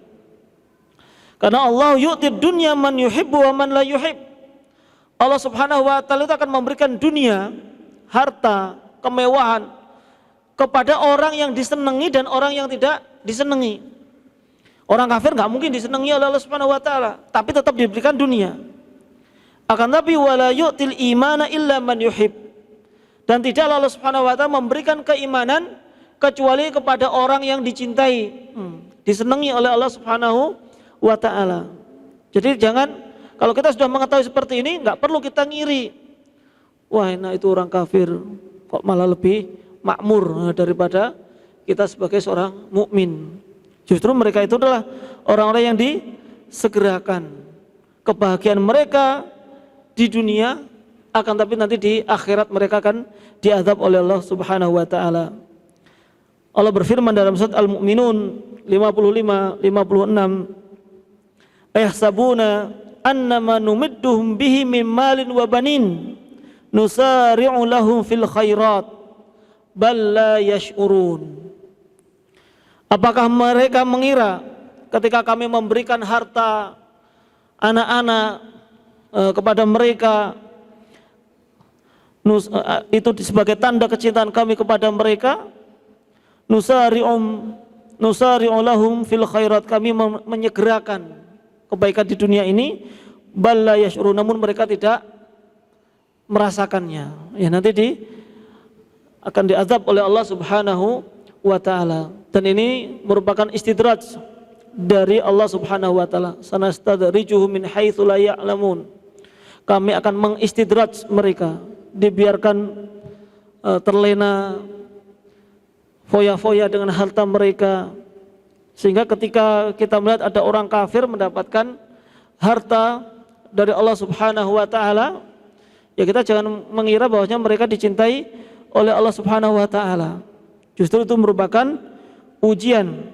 Karena Allah yu'tid dunya man yuhibbu wa man la yuhib. Allah Subhanahu wa taala itu akan memberikan dunia, harta, kemewahan kepada orang yang disenangi dan orang yang tidak disenangi. Orang kafir nggak mungkin disenangi oleh Allah Subhanahu wa taala, tapi tetap diberikan dunia. Akan tapi wala yu'til imana illa man yuhib. Dan tidak Allah Subhanahu wa taala memberikan keimanan kecuali kepada orang yang dicintai, disenangi oleh Allah Subhanahu wa taala. Jadi jangan, kalau kita sudah mengetahui seperti ini, nggak perlu kita ngiri. Wah, nah itu orang kafir kok malah lebih makmur daripada kita sebagai seorang mukmin. Justru mereka itu adalah orang-orang yang disegerakan kebahagiaan mereka di dunia, akan tapi nanti di akhirat mereka akan diazab oleh Allah Subhanahu wa taala. Allah berfirman dalam surat Al-Mu'minun 55-56, "Ayahsabuna annama numidduhum bihi min malin wa banin nusari'u lahum fil khairat bal la yash'urun." Apakah mereka mengira ketika kami memberikan harta, anak-anak kepada mereka, itu sebagai tanda kecintaan kami kepada mereka, nusari'u lahum fil khairat, kami menyegerakan kebaikan di dunia ini, bal la yash'urun, namun mereka tidak merasakannya. Ya, nanti akan diazab oleh Allah Subhanahu wa taala. Dan ini merupakan istidraj dari Allah Subhanahu wa taala. Sanastadrijuhum min haitsu la ya'lamun. Kami akan mengistidraj mereka, dibiarkan terlena foya-foya dengan harta mereka, sehingga ketika kita melihat ada orang kafir mendapatkan harta dari Allah Subhanahu wa taala, ya kita jangan mengira bahwasanya mereka dicintai oleh Allah Subhanahu wa taala. Justru itu merupakan ujian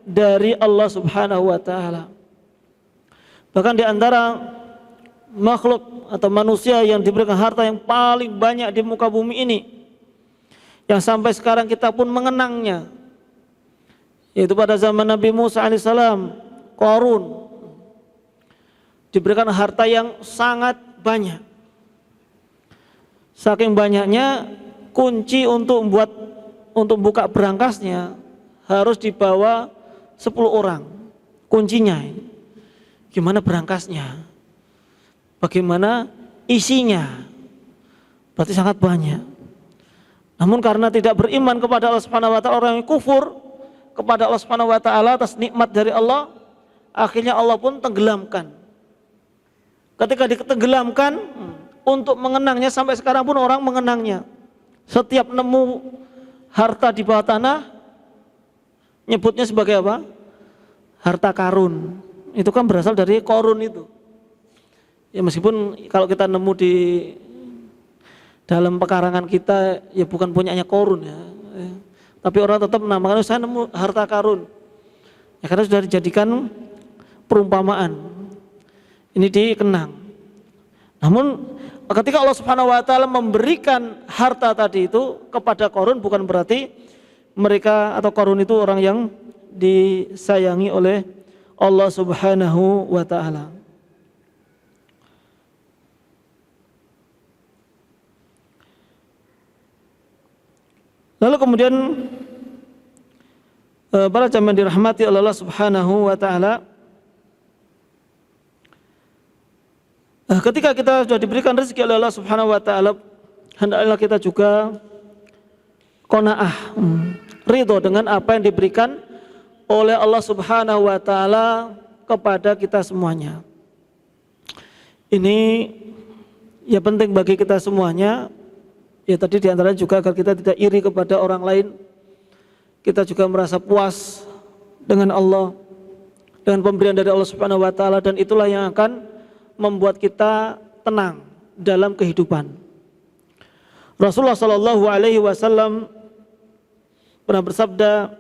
dari Allah Subhanahu wa taala. Bahkan di antara makhluk atau manusia yang diberikan harta yang paling banyak di muka bumi ini yang sampai sekarang kita pun mengenangnya, yaitu pada zaman Nabi Musa alaihissalam, Qarun diberikan harta yang sangat banyak. Saking banyaknya, kunci untuk buka berangkasnya harus dibawa 10 orang. Kuncinya gimana berangkasnya, bagaimana isinya, berarti sangat banyak. Namun karena tidak beriman kepada Allah Subhanahu wa taala, orang yang kufur kepada Allah Subhanahu wa taala atas nikmat dari Allah, akhirnya Allah pun tenggelamkan. Ketika ditenggelamkan, untuk mengenangnya sampai sekarang pun orang mengenangnya. Setiap nemu harta di bawah tanah nyebutnya sebagai apa? Harta karun. Itu kan berasal dari korun itu. Ya meskipun kalau kita nemu di dalam pekarangan kita ya bukan punyanya korun ya. Tapi orang tetap menamakan, saya nemu harta karun. Ya karena sudah dijadikan perumpamaan. Ini dikenang. Namun ketika Allah Subhanahu wa taala memberikan harta tadi itu kepada Qarun, bukan berarti mereka atau Qarun itu orang yang disayangi oleh Allah Subhanahu wa taala. Lalu kemudian para jamaah dirahmati oleh Allah Subhanahu wa taala, ketika kita sudah diberikan rezeki oleh Allah Subhanahu wa taala, hendaklah kita juga qanaah, ridho dengan apa yang diberikan oleh Allah Subhanahu wa taala kepada kita semuanya. Ini ya penting bagi kita semuanya. Ya tadi diantaranya juga agar kita tidak iri kepada orang lain. Kita juga merasa puas dengan Allah, dengan pemberian dari Allah Subhanahu wa taala, dan itulah yang akan membuat kita tenang dalam kehidupan. Rasulullah sallallahu alaihi wasallam pernah bersabda,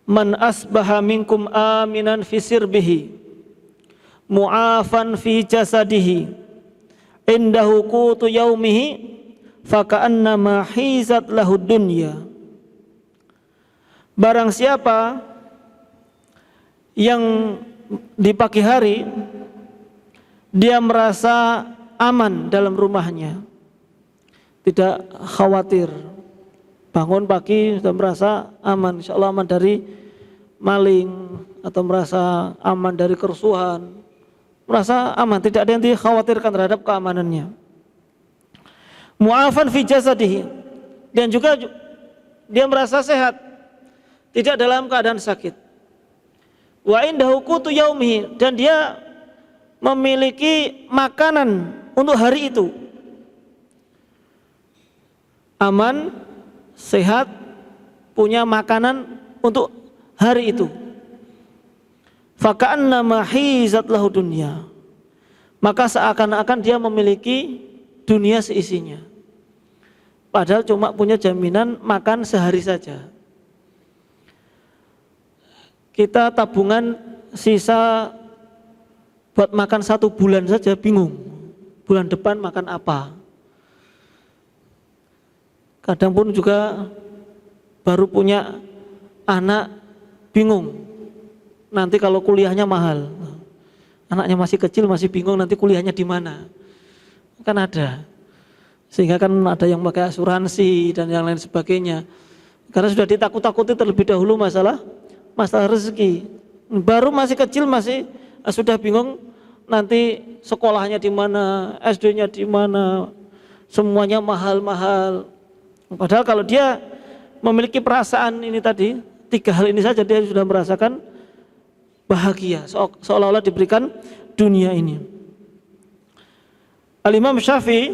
"Man asbaha minkum aminan fi sirbihi, mu'afan fi jasadihi, indahu qutu yaumihi, faka'annama hizat lahu dunya." Barang siapa yang di pagi hari dia merasa aman dalam rumahnya, tidak khawatir, bangun pagi sudah merasa aman, insya Allah aman dari maling, atau merasa aman dari kerusuhan, merasa aman, tidak ada yang dikhawatirkan terhadap keamanannya. Mu'afan fi jasadihi, dan juga dia merasa sehat, tidak dalam keadaan sakit. Wa indahu qutu yaumihi, dan dia memiliki makanan untuk hari itu, aman, sehat, punya makanan untuk hari itu. Faka'annama hizat lahu dunya, maka seakan-akan dia memiliki dunia seisinya, padahal cuma punya jaminan makan sehari saja. Kita tabungan sisa buat makan 1 bulan saja bingung, bulan depan makan apa. Kadang pun juga baru punya anak bingung, nanti kalau kuliahnya mahal, anaknya masih kecil masih bingung nanti kuliahnya di mana. Kan ada, sehingga kan ada yang pakai asuransi dan yang lain sebagainya, karena sudah ditakut-takuti terlebih dahulu masalah rezeki. Baru masih kecil masih sudah bingung nanti sekolahnya di mana, SD-nya di mana, semuanya mahal-mahal. Padahal kalau dia memiliki perasaan ini tadi, 3 hal ini saja, dia sudah merasakan bahagia, seolah-olah diberikan dunia ini. Al-Imam Syafi'i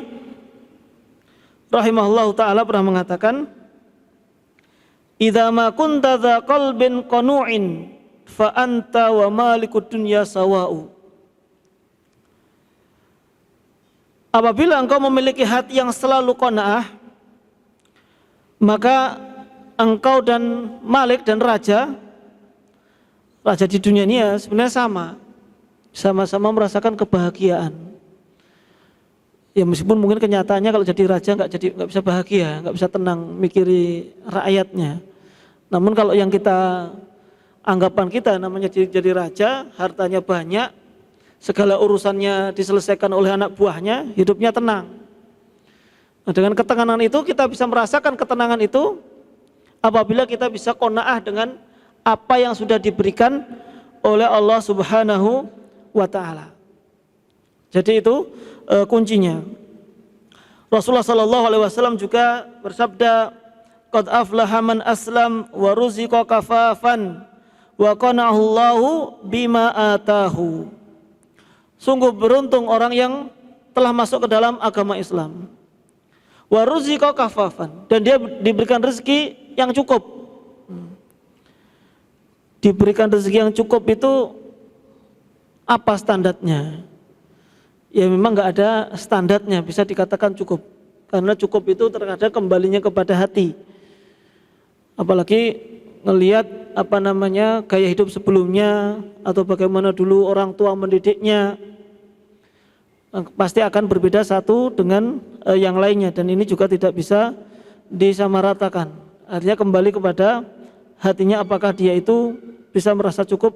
rahimahullahu ta'ala pernah mengatakan, "Idza ma kunta dza qalbin qanu'in fa anta wa malikud dunya sawa'u." Apabila engkau memiliki hati yang selalu qanaah, maka engkau dan malik dan raja di dunia ini ya sebenarnya sama-sama merasakan kebahagiaan. Ya meskipun mungkin kenyataannya kalau jadi raja nggak bisa bahagia, nggak bisa tenang mikiri rakyatnya. Namun kalau yang kita anggapan kita namanya jadi raja, hartanya banyak, segala urusannya diselesaikan oleh anak buahnya, hidupnya tenang. Nah, dengan ketenangan itu kita bisa merasakan ketenangan itu apabila kita bisa qanaah dengan apa yang sudah diberikan oleh Allah Subhanahu wa taala. Jadi itu kuncinya. Rasulullah sallallahu alaihi wasallam juga bersabda, "Qad aflaha man aslam wa ruziqa kafafan wa qana'ahu Allahu bima atahu." Sungguh beruntung orang yang telah masuk ke dalam agama Islam. Wa ruziqa kafafan, dan dia diberikan rezeki yang cukup. Diberikan rezeki yang cukup itu apa standarnya? Ya memang nggak ada standarnya, bisa dikatakan cukup. Karena cukup itu terkadang kembalinya kepada hati. Apalagi ngelihat gaya hidup sebelumnya atau bagaimana dulu orang tua mendidiknya, pasti akan berbeda satu dengan yang lainnya, dan ini juga tidak bisa disamaratakan. Artinya kembali kepada hatinya, apakah dia itu bisa merasa cukup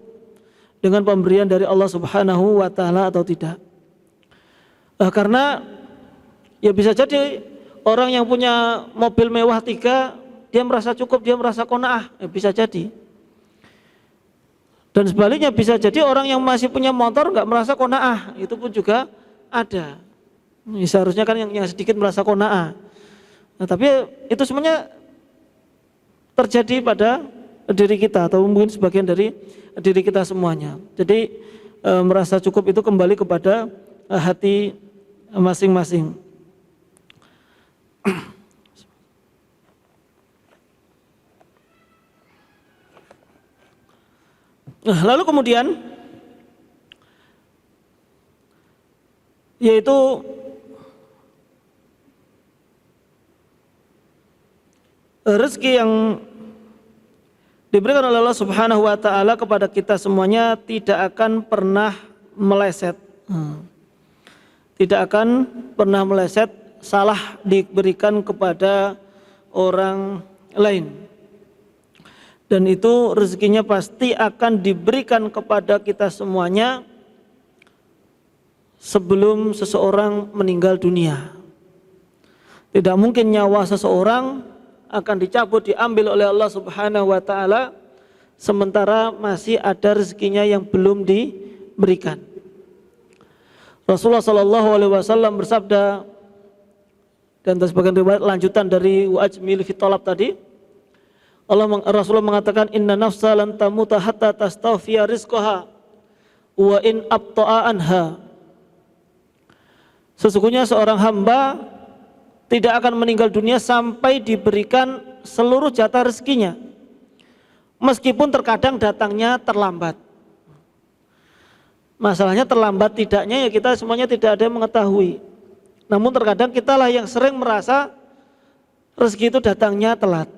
dengan pemberian dari Allah Subhanahu wa taala atau tidak. Karena ya bisa jadi orang yang punya mobil mewah 3, dia merasa cukup, dia merasa qanaah, bisa jadi. Dan sebaliknya bisa jadi orang yang masih punya motor nggak merasa qanaah, itu pun juga ada. Seharusnya kan yang sedikit merasa qanaah. Nah, tapi itu semuanya terjadi pada diri kita atau mungkin sebagian dari diri kita semuanya. Jadi merasa cukup itu kembali kepada hati masing-masing. Lalu kemudian yaitu rezeki yang diberikan oleh Allah Subhanahu wa taala kepada kita semuanya tidak akan pernah meleset. Tidak akan pernah meleset, salah diberikan kepada orang lain. Dan itu rezekinya pasti akan diberikan kepada kita semuanya sebelum seseorang meninggal dunia. Tidak mungkin nyawa seseorang akan dicabut, diambil oleh Allah Subhanahu wa taala sementara masih ada rezekinya yang belum diberikan. Rasulullah sallallahu alaihi wasallam bersabda, dan sebagian riwayat lanjutan dari wa'ajmil fi talab tadi, Rasulullah mengatakan, inna nafsa lan tamuta hatta tastawfiya rizqaha wa in abta'a anha. Sesungguhnya seorang hamba tidak akan meninggal dunia sampai diberikan seluruh jatah rezekinya, meskipun terkadang datangnya terlambat. Masalahnya terlambat tidaknya ya kita semuanya tidak ada yang mengetahui. Namun terkadang kitalah yang sering merasa rezeki itu datangnya telat.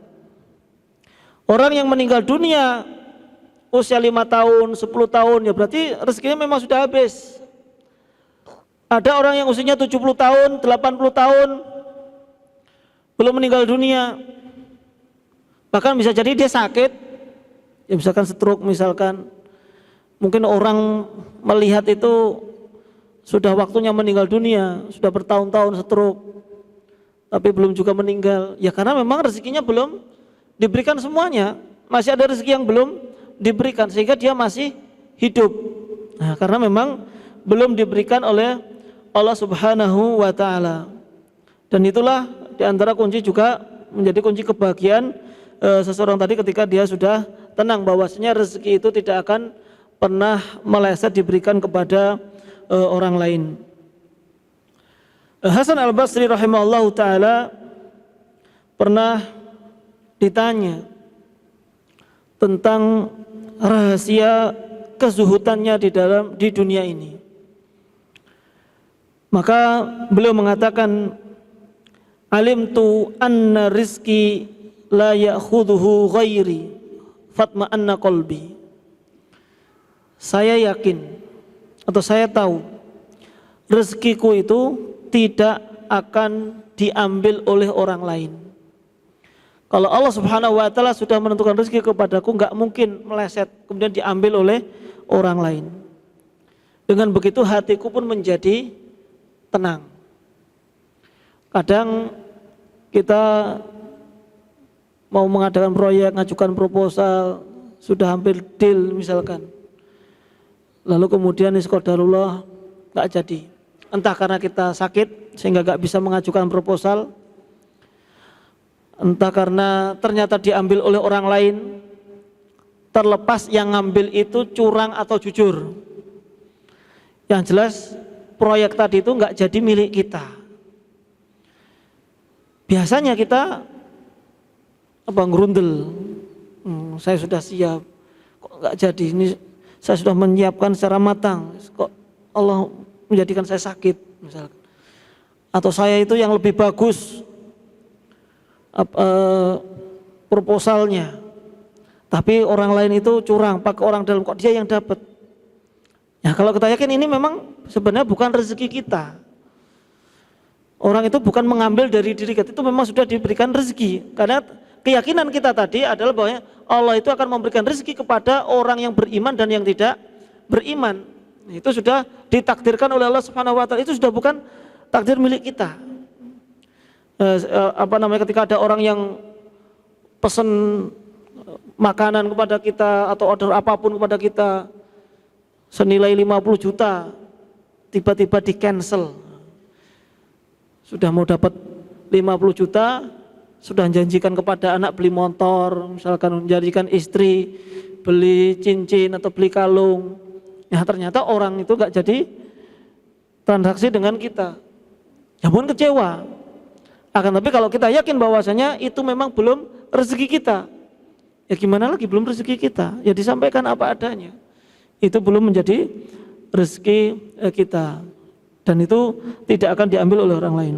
Orang yang meninggal dunia usia 5 tahun, 10 tahun, ya berarti rezekinya memang sudah habis. Ada orang yang usianya 70 tahun, 80 tahun belum meninggal dunia. Bahkan bisa jadi dia sakit, ya misalkan stroke misalkan. Mungkin orang melihat itu sudah waktunya meninggal dunia, sudah bertahun-tahun stroke, tapi belum juga meninggal. Ya karena memang rezekinya belum diberikan semuanya, masih ada rezeki yang belum diberikan sehingga dia masih hidup. Nah, karena memang belum diberikan oleh Allah Subhanahu wa taala. Dan itulah diantara kunci juga menjadi kunci kebahagiaan seseorang tadi ketika dia sudah tenang bahwasanya rezeki itu tidak akan pernah meleset diberikan kepada orang lain. Hasan Al-Basri rahimahullahu taala pernah ditanya tentang rahasia kezuhudannya di dunia ini. Maka beliau mengatakan, alimtu anna rizki la ya'khudhuhu ghairi fatma'anna qalbi. Saya yakin atau saya tahu rezekiku itu tidak akan diambil oleh orang lain. Kalau Allah Subhanahu wa taala sudah menentukan rezeki kepadaku, enggak mungkin meleset kemudian diambil oleh orang lain. Dengan begitu hatiku pun menjadi tenang. Kadang kita mau mengadakan proyek, ngajukan proposal, sudah hampir deal misalkan. Lalu kemudian qadarullah enggak jadi. Entah karena kita sakit sehingga enggak bisa mengajukan proposal, entah karena ternyata diambil oleh orang lain, terlepas yang ngambil itu curang atau jujur. Yang jelas proyek tadi itu enggak jadi milik kita. Biasanya kita ngerundel, saya sudah siap, kok enggak jadi, ini saya sudah menyiapkan secara matang, kok Allah menjadikan saya sakit misalkan. Atau saya itu yang lebih bagus proposalnya, tapi orang lain itu curang, pakai orang dalam, kok dia yang dapat. Ya kalau kita yakin ini memang sebenarnya bukan rezeki kita. Orang itu bukan mengambil dari diri kita, itu memang sudah diberikan rezeki. Karena keyakinan kita tadi adalah bahwa Allah itu akan memberikan rezeki kepada orang yang beriman dan yang tidak beriman. Itu sudah ditakdirkan oleh Allah Subhanahu wa taala, itu sudah bukan takdir milik kita. Ketika ada orang yang pesan makanan kepada kita atau order apapun kepada kita senilai 50 juta, tiba-tiba di cancel. Sudah mau dapat 50 juta, sudah janjikan kepada anak beli motor, misalkan menjanjikan istri beli cincin atau beli kalung. Ya ternyata orang itu gak jadi transaksi dengan kita. Ya pun kecewa. Akan tapi kalau kita yakin bahwasanya itu memang belum rezeki kita, ya gimana lagi, belum rezeki kita, ya disampaikan apa adanya. Itu belum menjadi rezeki kita, dan itu tidak akan diambil oleh orang lain.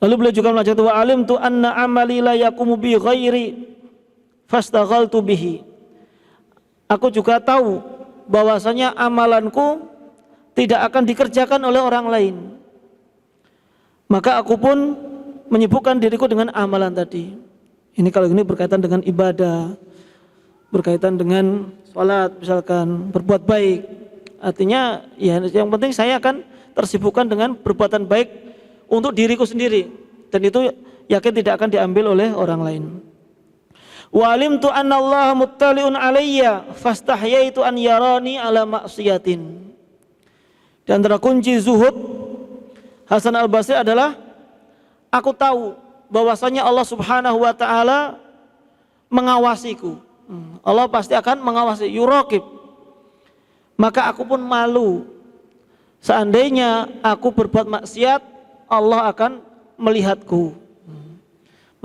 Lalu beliau juga melanjutkan, wa alimtu anna amali la yaqumu bi ghairi fastaghaltu bihi. Aku juga tahu bahwasanya amalanku tidak akan dikerjakan oleh orang lain, maka aku pun menyibukkan diriku dengan amalan tadi. Ini kalau ini berkaitan dengan ibadah, berkaitan dengan sholat misalkan, berbuat baik. Artinya ya yang penting saya akan tersibukkan dengan perbuatan baik untuk diriku sendiri, dan itu yakin tidak akan diambil oleh orang lain. Wa alimtu anna Allah muttali'un alayya fastahyaitu an yarani ala maksiatin. Di antara kunci zuhud Hasan Al-Basri adalah aku tahu bahwasanya Allah Subhanahu wa taala mengawasiku. Allah pasti akan mengawasi, yuraqib. Maka aku pun malu. Seandainya aku berbuat maksiat, Allah akan melihatku.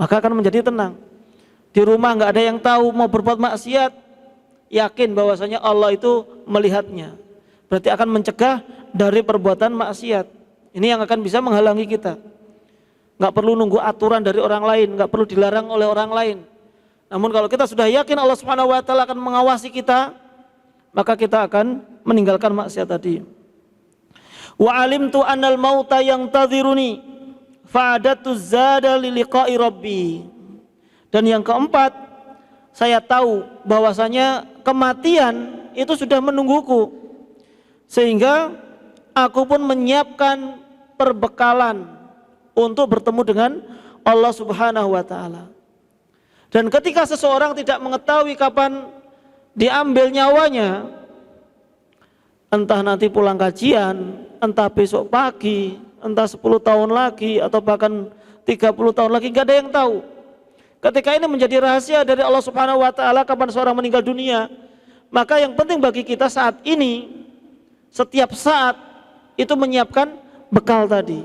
Maka akan menjadi tenang. Di rumah enggak ada yang tahu mau berbuat maksiat, yakin bahwasanya Allah itu melihatnya. Berarti akan mencegah dari perbuatan maksiat. Ini yang akan bisa menghalangi kita. Enggak perlu nunggu aturan dari orang lain, enggak perlu dilarang oleh orang lain. Namun kalau kita sudah yakin Allah Subhanahu wa taala akan mengawasi kita, maka kita akan meninggalkan maksiat tadi. Wa alimtu annal mauta yantadhiruni fa'adatu zada li liqa'i rabbi. Dan yang keempat, saya tahu bahwasanya kematian itu sudah menungguku, sehingga aku pun menyiapkan perbekalan untuk bertemu dengan Allah Subhanahu wa taala. Dan ketika seseorang tidak mengetahui kapan diambil nyawanya, entah nanti pulang kajian, entah besok pagi, entah 10 tahun lagi, atau bahkan 30 tahun lagi, gak ada yang tahu. Ketika ini menjadi rahasia dari Allah Subhanahu wa taala kapan seorang meninggal dunia, maka yang penting bagi kita saat ini, setiap saat itu menyiapkan bekal tadi.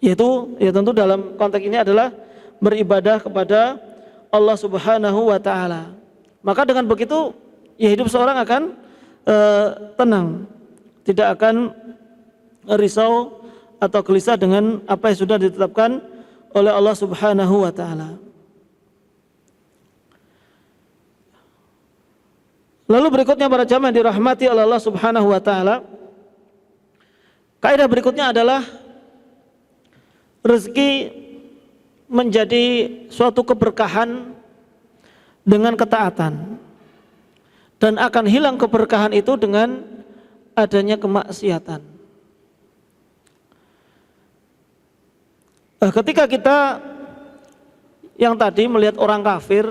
Yaitu ya tentu dalam konteks ini adalah beribadah kepada Allah Subhanahu wa taala. Maka dengan begitu ya hidup seorang akan tenang, tidak akan risau atau gelisah dengan apa yang sudah ditetapkan oleh Allah Subhanahu wa taala. Lalu berikutnya para jamaah dirahmati oleh Allah Subhanahu wa taala, Kaidah berikutnya adalah rezeki menjadi suatu keberkahan dengan ketaatan, dan akan hilang keberkahan itu dengan adanya kemaksiatan. Ketika kita yang tadi melihat orang kafir,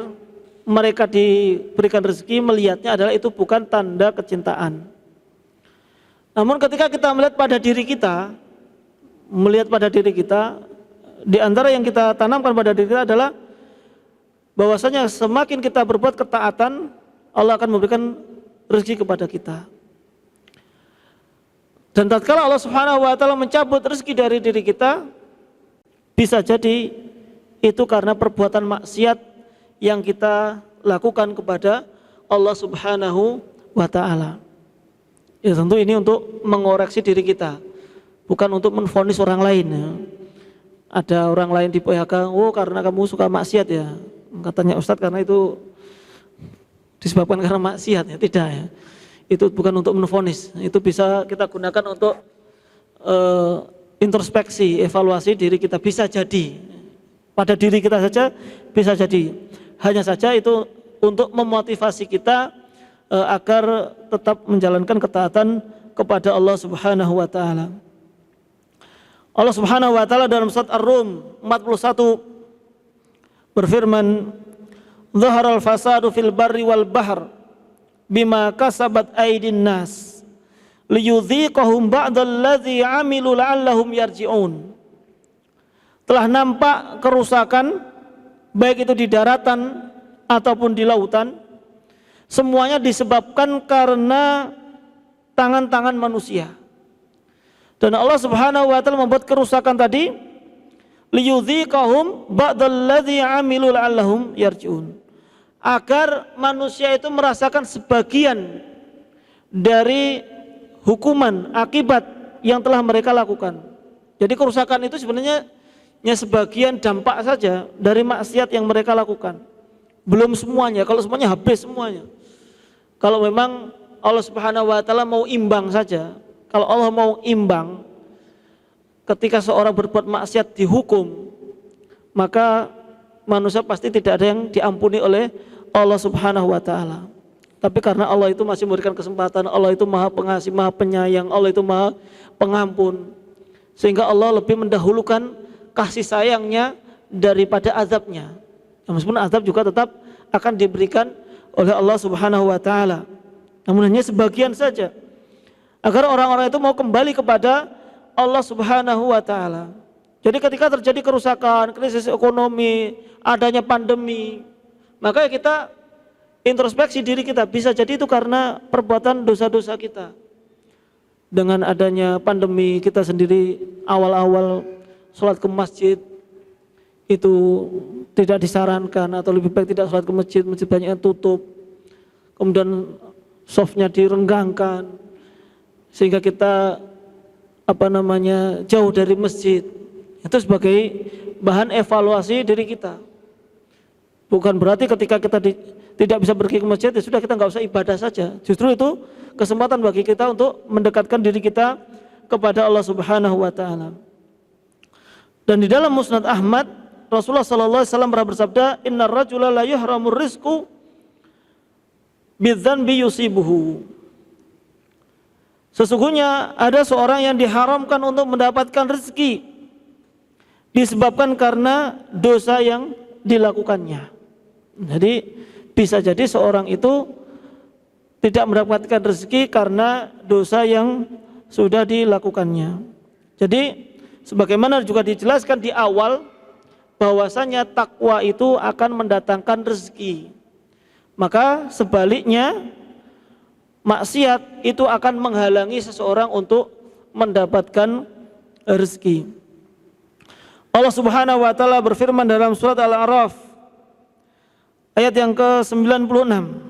mereka diberikan rezeki, melihatnya adalah itu bukan tanda kecintaan. Namun ketika kita melihat pada diri kita, di antara yang kita tanamkan pada diri kita adalah bahwasanya semakin kita berbuat ketaatan, Allah akan memberikan rezeki kepada kita. Dan tatkala Allah Subhanahu wa taala mencabut rezeki dari diri kita, bisa jadi itu karena perbuatan maksiat yang kita lakukan kepada Allah Subhanahu wa taala. Ya tentu ini untuk mengoreksi diri kita, bukan untuk menvonis orang lain ya. Ada orang lain di PHK, oh karena kamu suka maksiat ya, katanya Ustadz karena itu disebabkan karena maksiat ya. Tidak ya, itu bukan untuk menvonis, itu bisa kita gunakan untuk introspeksi, evaluasi diri kita. Bisa jadi pada diri kita saja, bisa jadi, hanya saja itu untuk memotivasi kita agar tetap menjalankan ketaatan kepada Allah Subhanahu wa taala. Allah Subhanahu wa taala dalam surat Ar-Rum 41 berfirman, "Dhaharal fasadu fil barri wal bahr bima kasabat aydin nas liyudhiqahum ba'dalladzi 'amilu la'allahum yarji'un." Telah nampak kerusakan baik itu di daratan ataupun di lautan, semuanya disebabkan karena tangan-tangan manusia. Dan Allah Subhanahu wa taala membuat kerusakan tadi liyudhiqahum ba'dalladzi 'amilu la'allahum yarji'un, agar manusia itu merasakan sebagian dari hukuman akibat yang telah mereka lakukan. Jadi kerusakan itu sebenarnya hanya sebagian dampak saja dari maksiat yang mereka lakukan. Belum semuanya, kalau semuanya habis semuanya. Kalau memang Allah Subhanahu wa taala mau imbang saja, kalau Allah mau imbang, ketika seorang berbuat maksiat dihukum, maka manusia pasti tidak ada yang diampuni oleh Allah Subhanahu wa taala. Tapi karena Allah itu masih memberikan kesempatan, Allah itu Maha Pengasih, Maha Penyayang, Allah itu Maha Pengampun, sehingga Allah lebih mendahulukan kasih sayangnya daripada azabnya. Meskipun azab juga tetap akan diberikan oleh Allah Subhanahu wa taala, namun hanya sebagian saja, agar orang-orang itu mau kembali kepada Allah Subhanahu wa taala. Jadi ketika terjadi kerusakan, krisis ekonomi, adanya pandemi, maka kita introspeksi diri kita, bisa jadi itu karena perbuatan dosa-dosa kita. Dengan adanya pandemi, kita sendiri awal-awal sholat ke masjid itu tidak disarankan, atau lebih baik tidak sholat ke masjid, masjid banyak yang tutup, kemudian softnya direnggangkan sehingga kita jauh dari masjid. Itu sebagai bahan evaluasi diri kita. Bukan berarti ketika kita tidak bisa pergi ke masjid, ya sudah kita nggak usah ibadah saja. Justru itu kesempatan bagi kita untuk mendekatkan diri kita kepada Allah Subhanahu wa taala. Dan di dalam Musnad Ahmad, Rasulullah sallallahu alaihi wasallam pernah bersabda, "Innar rajula la yuhramur rizqu bidzanbi yusibuhu." Sesungguhnya ada seorang yang diharamkan untuk mendapatkan rezeki disebabkan karena dosa yang dilakukannya. Jadi bisa jadi seorang itu tidak mendapatkan rezeki karena dosa yang sudah dilakukannya. Jadi sebagaimana juga dijelaskan di awal, bahwasanya takwa itu akan mendatangkan rezeki. Maka sebaliknya maksiat itu akan menghalangi seseorang untuk mendapatkan rezeki. Allah Subhanahu wa taala berfirman dalam surat Al-A'raf ayat yang ke-96,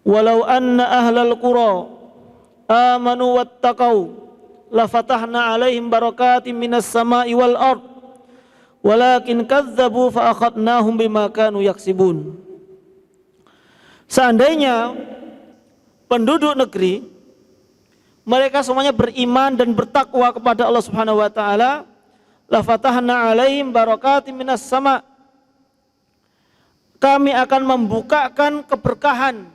"Walau anna ahlal qura amanu wattaqau la fatahna 'alaihim barakatim minas sama'i wal ard walakin kadzdzabu fa akhadnahum bima kanu yaksibun." Seandainya penduduk negeri mereka semuanya beriman dan bertakwa kepada Allah Subhanahu wa taala, la fatahna 'alaihim barakatim minas sama. Kami akan membukakan keberkahan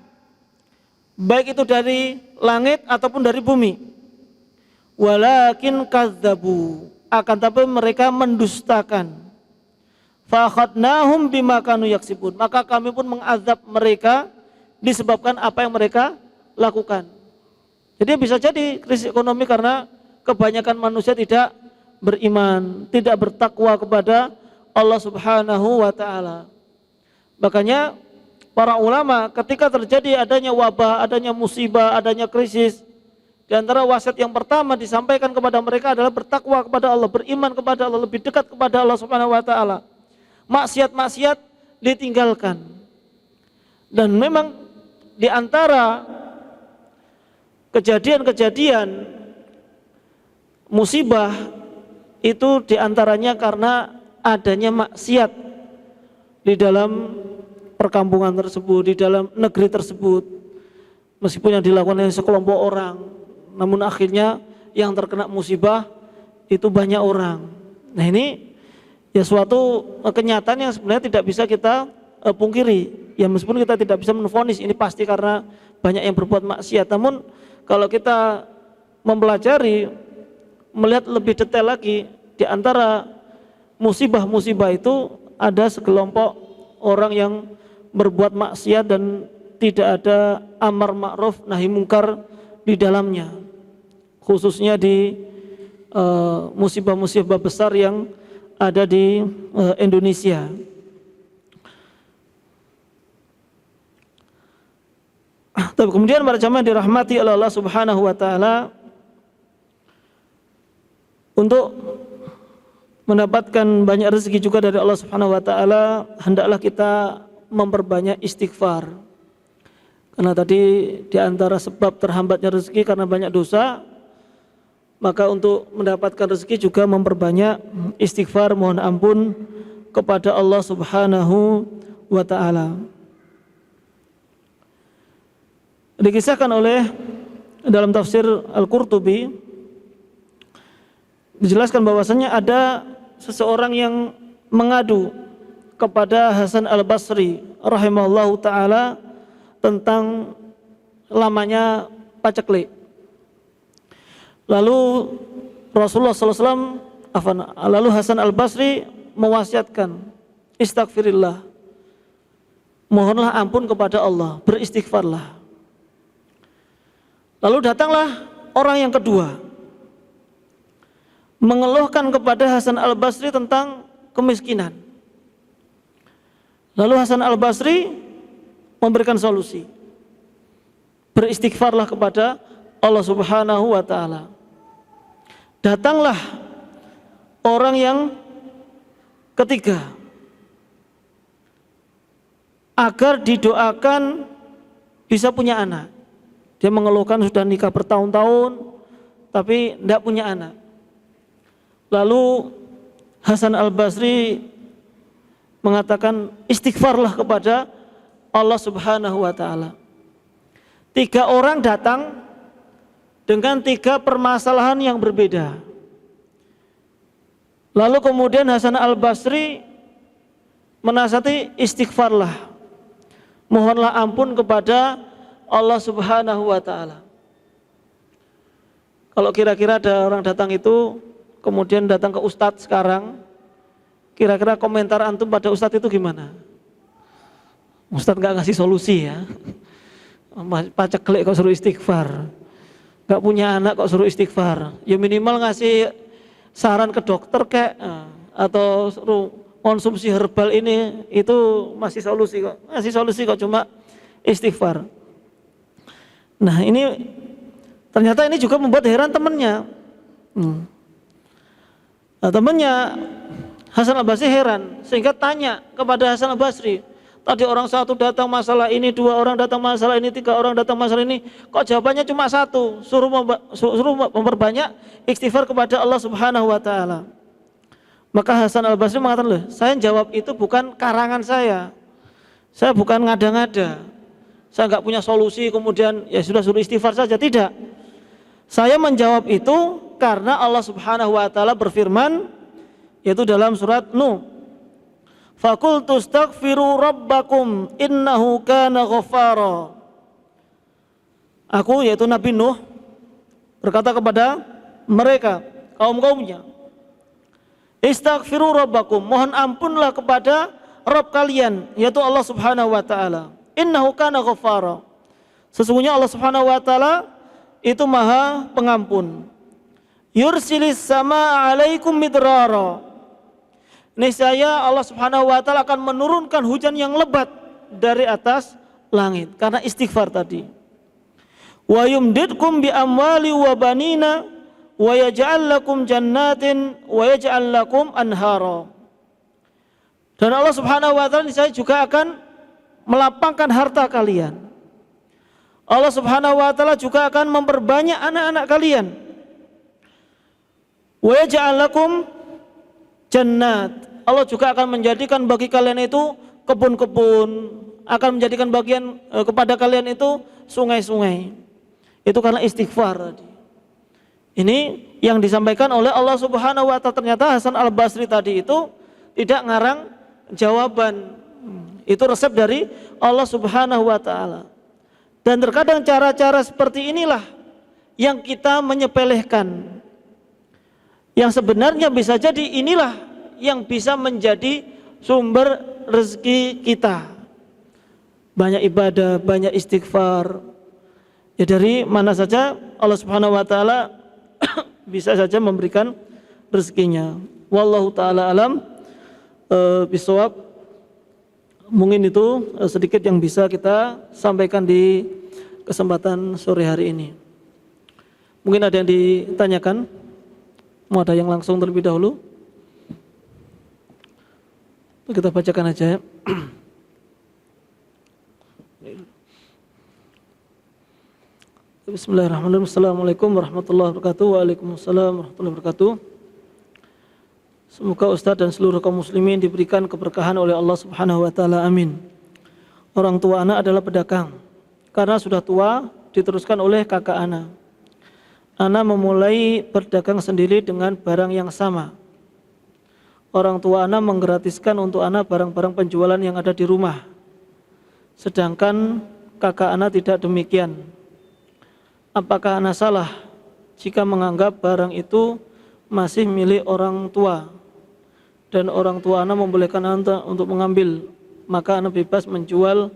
baik itu dari langit ataupun dari bumi. Walakin kadzabu, akan tapi mereka mendustakan. Fa akhadnahum bima kanu yaksibun, maka kami pun mengazab mereka disebabkan apa yang mereka lakukan. Jadi bisa jadi krisis ekonomi karena kebanyakan manusia tidak beriman, tidak bertakwa kepada Allah Subhanahu wa taala. Makanya para ulama ketika terjadi adanya wabah, adanya musibah, adanya krisis, di antara wasiat yang pertama disampaikan kepada mereka adalah bertakwa kepada Allah, beriman kepada Allah, lebih dekat kepada Allah Subhanahu wa taala. Maksiat-maksiat ditinggalkan. Dan memang di antara kejadian-kejadian musibah itu di antaranya karena adanya maksiat di dalam perkampungan tersebut, di dalam negeri tersebut, meskipun yang dilakukan oleh sekelompok orang, namun akhirnya yang terkena musibah itu banyak orang. Nah ini ya suatu kenyataan yang sebenarnya tidak bisa kita pungkiri. Ya meskipun kita tidak bisa menvonis ini pasti karena banyak yang berbuat maksiat, namun kalau kita mempelajari, melihat lebih detail lagi, di antara musibah-musibah itu ada sekelompok orang yang berbuat maksiat dan tidak ada amar ma'ruf nahi mungkar di dalamnya, khususnya di musibah-musibah besar yang ada di Indonesia. Tapi kemudian para jamaah dirahmati oleh Allah Subhanahu wa taala, untuk mendapatkan banyak rezeki juga dari Allah Subhanahu wa taala, hendaklah kita memperbanyak istighfar. Karena tadi di antara sebab terhambatnya rezeki karena banyak dosa, maka untuk mendapatkan rezeki juga memperbanyak istighfar, mohon ampun kepada Allah Subhanahu wa taala. Dikisahkan oleh dalam tafsir Al-Qurtubi, dijelaskan bahwasanya ada seseorang yang mengadu kepada Hasan Al-Basri rahimahullahu taala tentang lamanya paceklik. Lalu Rasulullah SAW, lalu Hasan Al-Basri mewasiatkan, istighfirillah, mohonlah ampun kepada Allah, beristighfarlah. Lalu datanglah orang yang kedua, mengeluhkan kepada Hasan Al-Basri tentang kemiskinan. Lalu Hasan Al-Basri memberikan solusi, beristighfarlah kepada Allah Subhanahu wa taala. Datanglah orang yang ketiga agar didoakan bisa punya anak. Dia mengeluhkan sudah nikah bertahun-tahun tapi tidak punya anak. Lalu Hasan Al-Basri mengatakan, istighfarlah kepada Allah Subhanahu wa taala. 3 orang datang dengan 3 permasalahan yang berbeda. Lalu kemudian Hasan Al-Basri menasihati, istighfarlah, mohonlah ampun kepada Allah Subhanahu wa taala. Kalau kira-kira ada orang datang itu kemudian datang ke ustadz sekarang, kira-kira komentar antum pada ustadz itu gimana? Ustadz nggak ngasih solusi ya, paceklik kok suruh istighfar, nggak punya anak kok suruh istighfar, ya minimal ngasih saran ke dokter kayak, atau suruh konsumsi herbal ini, itu masih solusi kok, ngasih solusi kok cuma istighfar. Nah ini ternyata ini juga membuat heran temannya. Nah, temannya Hasan Al-Basri heran sehingga tanya kepada Hasan Al-Basri, tadi orang satu datang masalah ini, 2 orang datang masalah ini, 3 orang datang masalah ini, kok jawabannya cuma 1, suruh memperbanyak istighfar kepada Allah Subhanahu wa taala. Maka Hasan Al-Basri mengatakan, loh, saya jawab itu bukan karangan saya bukan ngada-ngada, saya nggak punya solusi kemudian ya sudah suruh istighfar saja, tidak. Saya menjawab itu karena Allah Subhanahu wa taala berfirman, yaitu dalam surat Nuh, faqultu astaghfiru rabbakum innahu kana ghaffara. Aku, yaitu Nabi Nuh, berkata kepada mereka, kaum-kaumnya, istaghfiru rabbakum, mohon ampunlah kepada Rabb kalian, yaitu Allah Subhanahu wa taala. Innahu kana ghaffara. Sesungguhnya Allah Subhanahu wa taala itu Maha Pengampun. Yursilis sama alaikum midrara. Niscaya Allah Subhanahu wa taala akan menurunkan hujan yang lebat dari atas langit karena istighfar tadi. Wa yumdidkum bi amwali wa banina wa yaj'al lakum jannatin wa yaj'al lakum anhara. Dan Allah Subhanahu wa taala niscaya juga akan melapangkan harta kalian. Allah Subhanahu wa taala juga akan memperbanyak anak-anak kalian. Wa yaj'al lakum jannat. Allah juga akan menjadikan bagi kalian itu kebun-kebun, akan menjadikan bagian kepada kalian itu sungai-sungai. Itu karena istighfar tadi. Ini yang disampaikan oleh Allah Subhanahu wa taala. Ternyata Hasan Al-Basri tadi itu tidak ngarang jawaban. Itu resep dari Allah Subhanahu wa taala. Dan terkadang cara-cara seperti inilah yang kita menyepelekan. Yang sebenarnya bisa jadi inilah yang bisa menjadi sumber rezeki kita. Banyak ibadah, banyak istighfar. Ya dari mana saja Allah Subhanahu wa taala bisa saja memberikan rezekinya. Wallahu taala alam bisawab. Mungkin itu sedikit yang bisa kita sampaikan di kesempatan sore hari ini. Mungkin ada yang ditanyakan? Mau ada yang langsung terlebih dahulu? Kita bacakan aja ya. Bismillahirrahmanirrahim. Assalamualaikum warahmatullahi wabarakatuh. Waalaikumsalam warahmatullahi wabarakatuh. Semoga Ustadz dan seluruh kaum muslimin diberikan keberkahan oleh Allah Subhanahu wa taala. Amin. Orang tua anak adalah pedagang. Karena sudah tua, diteruskan oleh kakak anak. Anak memulai berdagang sendiri dengan barang yang sama. Orang tua anak menggratiskan untuk anak barang-barang penjualan yang ada di rumah. Sedangkan kakak anak tidak demikian. Apakah anak salah jika menganggap barang itu masih milik orang tua dan orang tua anak membolehkan anak untuk mengambil, maka anak bebas menjual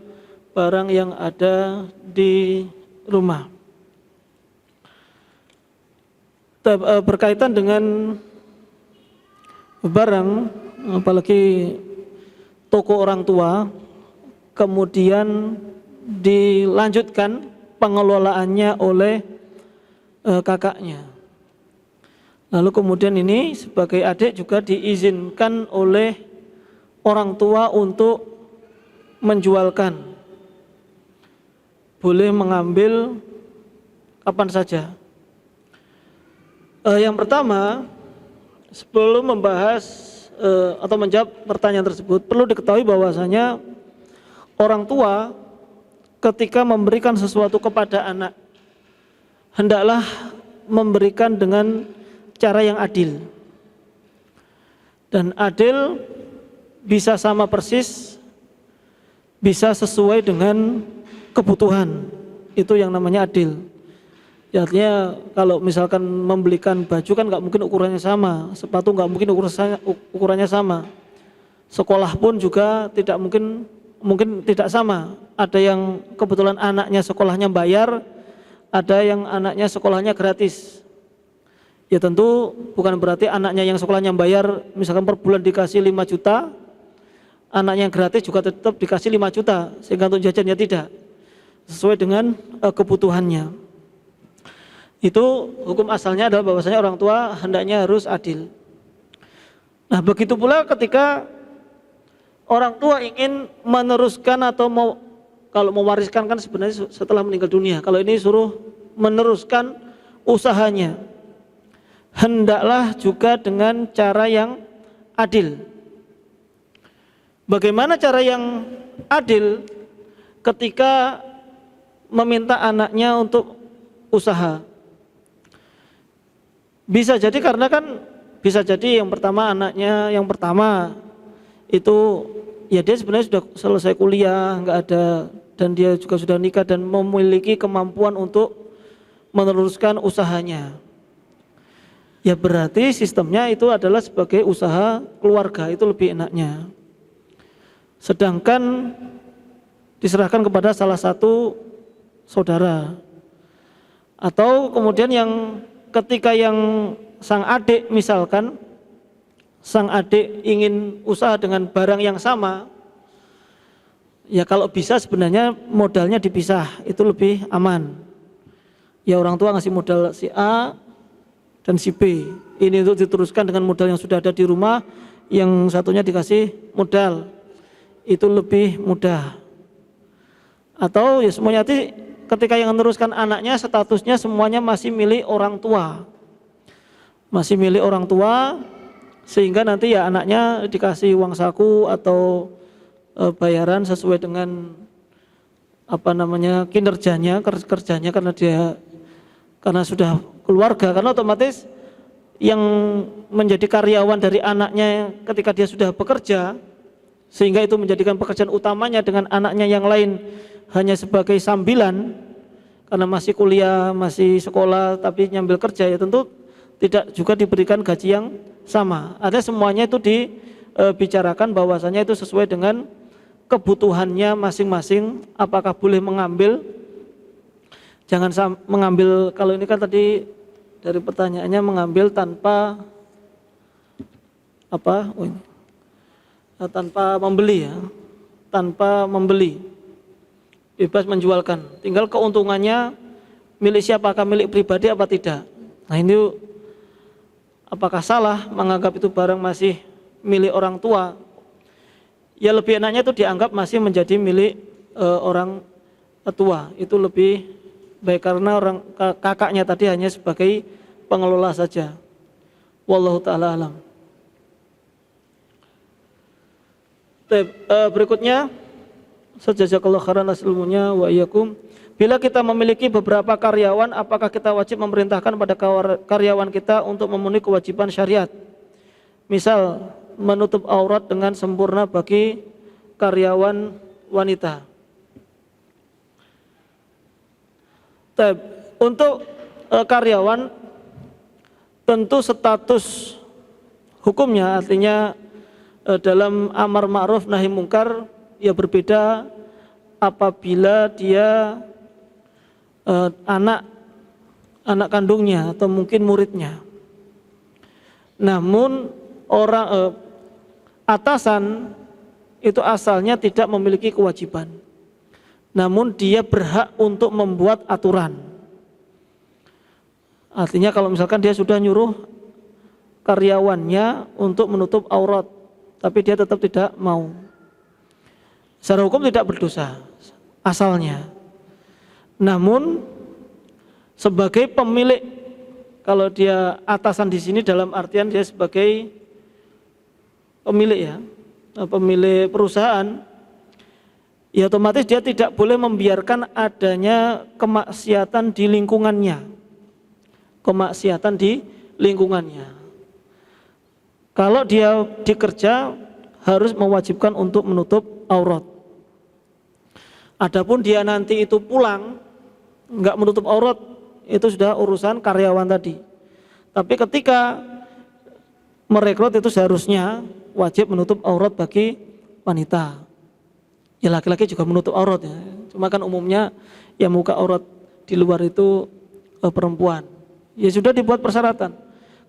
barang yang ada di rumah? Berkaitan dengan barang, apalagi toko orang tua, kemudian dilanjutkan pengelolaannya oleh kakaknya. Lalu kemudian ini sebagai adik juga diizinkan oleh orang tua untuk menjualkan. Boleh mengambil kapan saja. Yang pertama, sebelum membahas atau menjawab pertanyaan tersebut, perlu diketahui bahwasanya orang tua ketika memberikan sesuatu kepada anak, hendaklah memberikan dengan cara yang adil. Dan adil bisa sama persis, bisa sesuai dengan kebutuhan. Itu yang namanya adil. Artinya kalau misalkan membelikan baju kan nggak mungkin ukurannya sama, sepatu nggak mungkin ukurannya sama, sekolah pun juga tidak mungkin tidak sama. Ada yang kebetulan anaknya sekolahnya bayar, ada yang anaknya sekolahnya gratis. Ya tentu bukan berarti anaknya yang sekolahnya bayar misalkan per bulan dikasih 5 juta, anaknya yang gratis juga tetap dikasih 5 juta sehingga untuk jajannya tidak sesuai dengan kebutuhannya. Itu hukum asalnya adalah bahwasanya orang tua hendaknya harus adil. Nah begitu pula ketika orang tua ingin meneruskan atau kalau mewariskan kan sebenarnya setelah meninggal dunia. Kalau ini suruh meneruskan usahanya, hendaklah juga dengan cara yang adil. Bagaimana cara yang adil ketika meminta anaknya untuk usaha? Bisa jadi karena kan bisa jadi yang pertama anaknya yang pertama itu ya dia sebenarnya sudah selesai kuliah, nggak ada, dan dia juga sudah nikah dan memiliki kemampuan untuk meneruskan usahanya. Ya berarti sistemnya itu adalah sebagai usaha keluarga, itu lebih enaknya. Sedangkan diserahkan kepada salah satu saudara. Atau kemudian yang ketika yang sang adik misalkan sang adik ingin usaha dengan barang yang sama, ya kalau bisa sebenarnya modalnya dipisah, itu lebih aman. Ya orang tua ngasih modal si A dan si B, ini untuk diteruskan dengan modal yang sudah ada di rumah, yang satunya dikasih modal, itu lebih mudah. Atau ya semuanya nanti ketika yang meneruskan anaknya statusnya semuanya masih milik orang tua, masih milik orang tua, sehingga nanti ya anaknya dikasih uang saku atau bayaran sesuai dengan kinerjanya, kerjanya, karena sudah keluarga, karena otomatis yang menjadi karyawan dari anaknya ketika dia sudah bekerja, sehingga itu menjadikan pekerjaan utamanya dengan anaknya yang lain hanya sebagai sambilan karena masih kuliah, masih sekolah tapi nyambil kerja, ya tentu tidak juga diberikan gaji yang sama. Ada semuanya itu dibicarakan bahwasanya itu sesuai dengan kebutuhannya masing-masing. Apakah boleh mengambil? Jangan mengambil, kalau ini kan tadi dari pertanyaannya mengambil tanpa tanpa membeli ya, tanpa membeli, bebas menjualkan. Tinggal keuntungannya milik siapa, apakah milik pribadi apa tidak. Nah ini apakah salah menganggap itu barang masih milik orang tua? Ya lebih enaknya itu dianggap masih menjadi milik orang tua, itu lebih baik karena orang kakaknya tadi hanya sebagai pengelola saja. Wallahu ta'ala alam. Berikutnya, jazakallahu khairan aslumunya wa iyyakum. Bila kita memiliki beberapa karyawan, apakah kita wajib memerintahkan pada karyawan kita untuk memenuhi kewajiban syariat? Misal, menutup aurat dengan sempurna bagi karyawan wanita. Untuk karyawan, tentu status hukumnya, artinya dalam amar ma'ruf nahi mungkar, ya berbeda apabila dia anak kandungnya atau mungkin muridnya. Namun orang atasan itu asalnya tidak memiliki kewajiban, namun dia berhak untuk membuat aturan. Artinya kalau misalkan dia sudah nyuruh karyawannya untuk menutup aurat, tapi dia tetap tidak mau, secara hukum tidak berdosa asalnya. Namun sebagai pemilik, kalau dia atasan di sini dalam artian dia sebagai pemilik ya, pemilik perusahaan, ya otomatis dia tidak boleh membiarkan adanya kemaksiatan di lingkungannya. Kemaksiatan di lingkungannya. Kalau dia dikerja harus mewajibkan untuk menutup aurat. Adapun dia nanti itu pulang enggak menutup aurat, itu sudah urusan karyawan tadi. Tapi ketika merekrut itu seharusnya wajib menutup aurat bagi wanita. Ya laki-laki juga menutup aurat ya. Cuma kan umumnya yang muka aurat di luar itu perempuan. Ya sudah dibuat persyaratan.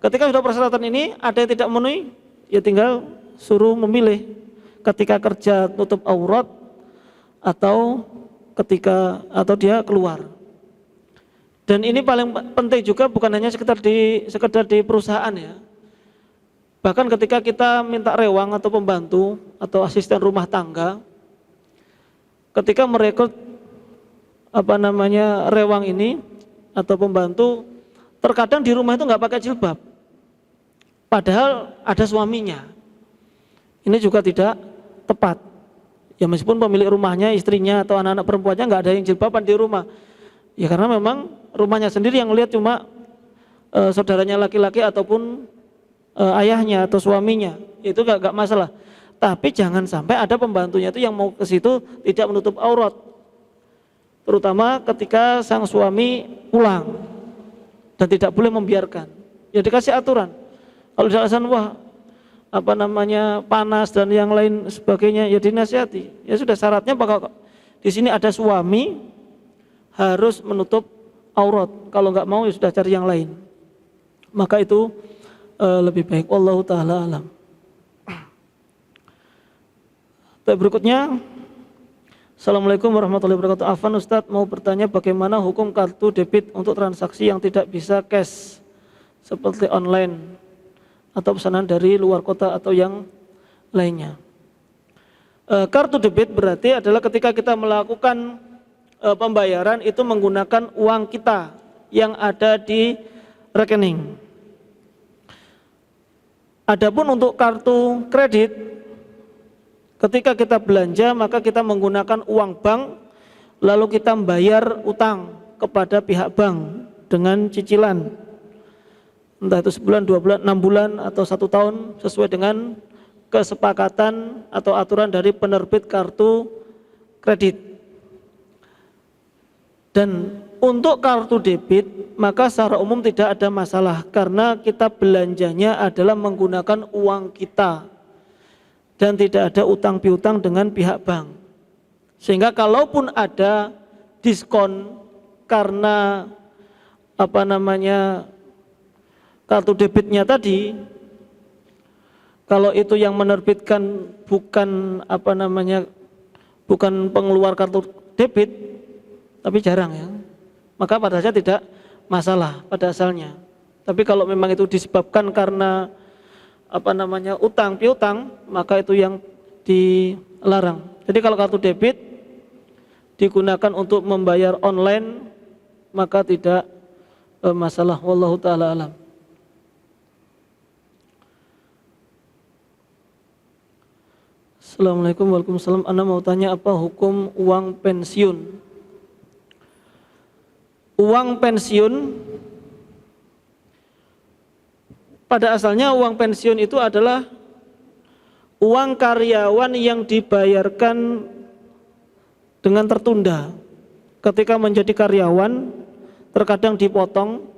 Ketika sudah persyaratan ini ada yang tidak memenuhi, ya tinggal suruh memilih ketika kerja tutup aurat atau dia keluar. Dan ini paling penting juga, bukan hanya sekedar di perusahaan ya. Bahkan ketika kita minta rewang atau pembantu atau asisten rumah tangga, ketika merekrut rewang ini atau pembantu, terkadang di rumah itu nggak pakai jilbab, padahal ada suaminya. Ini juga tidak tepat. Ya meskipun pemilik rumahnya, istrinya atau anak-anak perempuannya nggak ada yang jilbaban di rumah, ya karena memang rumahnya sendiri yang lihat cuma saudaranya laki-laki ataupun ayahnya atau suaminya, itu gak masalah. Tapi jangan sampai ada pembantunya itu yang mau ke situ tidak menutup aurat, terutama ketika sang suami pulang, dan tidak boleh membiarkan. Ya dikasih aturan. Kalau di alasan wah panas dan yang lain sebagainya, ya dinasihati. Ya sudah, syaratnya bakal di sini ada suami harus menutup aurat. Kalau nggak mau ya sudah cari yang lain. Maka itu lebih baik. Wallahu taala alam. Berikutnya, Assalamualaikum warahmatullahi wabarakatuh. Afan Ustadz mau bertanya bagaimana hukum kartu debit untuk transaksi yang tidak bisa cash seperti online atau pesanan dari luar kota atau yang lainnya. Kartu debit berarti adalah ketika kita melakukan pembayaran itu menggunakan uang kita yang ada di rekening. Adapun untuk kartu kredit, ketika kita belanja maka kita menggunakan uang bank, lalu kita membayar utang kepada pihak bank dengan cicilan, entah itu sebulan, 2 bulan, 6 bulan atau 1 tahun sesuai dengan kesepakatan atau aturan dari penerbit kartu kredit. Dan untuk kartu debit maka secara umum tidak ada masalah karena kita belanjanya adalah menggunakan uang kita dan tidak ada utang piutang dengan pihak bank. Sehingga kalaupun ada diskon karena kartu debitnya tadi, kalau itu yang menerbitkan bukan bukan pengeluar kartu debit, tapi jarang ya, maka pada dasarnya tidak masalah pada asalnya. Tapi kalau memang itu disebabkan karena utang piutang, maka itu yang dilarang. Jadi kalau kartu debit digunakan untuk membayar online maka tidak masalah. Wallahu taala alam. Assalamualaikum warahmatullahi wabarakatuh. Ana mau tanya apa hukum uang pensiun? Uang pensiun pada asalnya uang pensiun itu adalah uang karyawan yang dibayarkan dengan tertunda. Ketika menjadi karyawan terkadang dipotong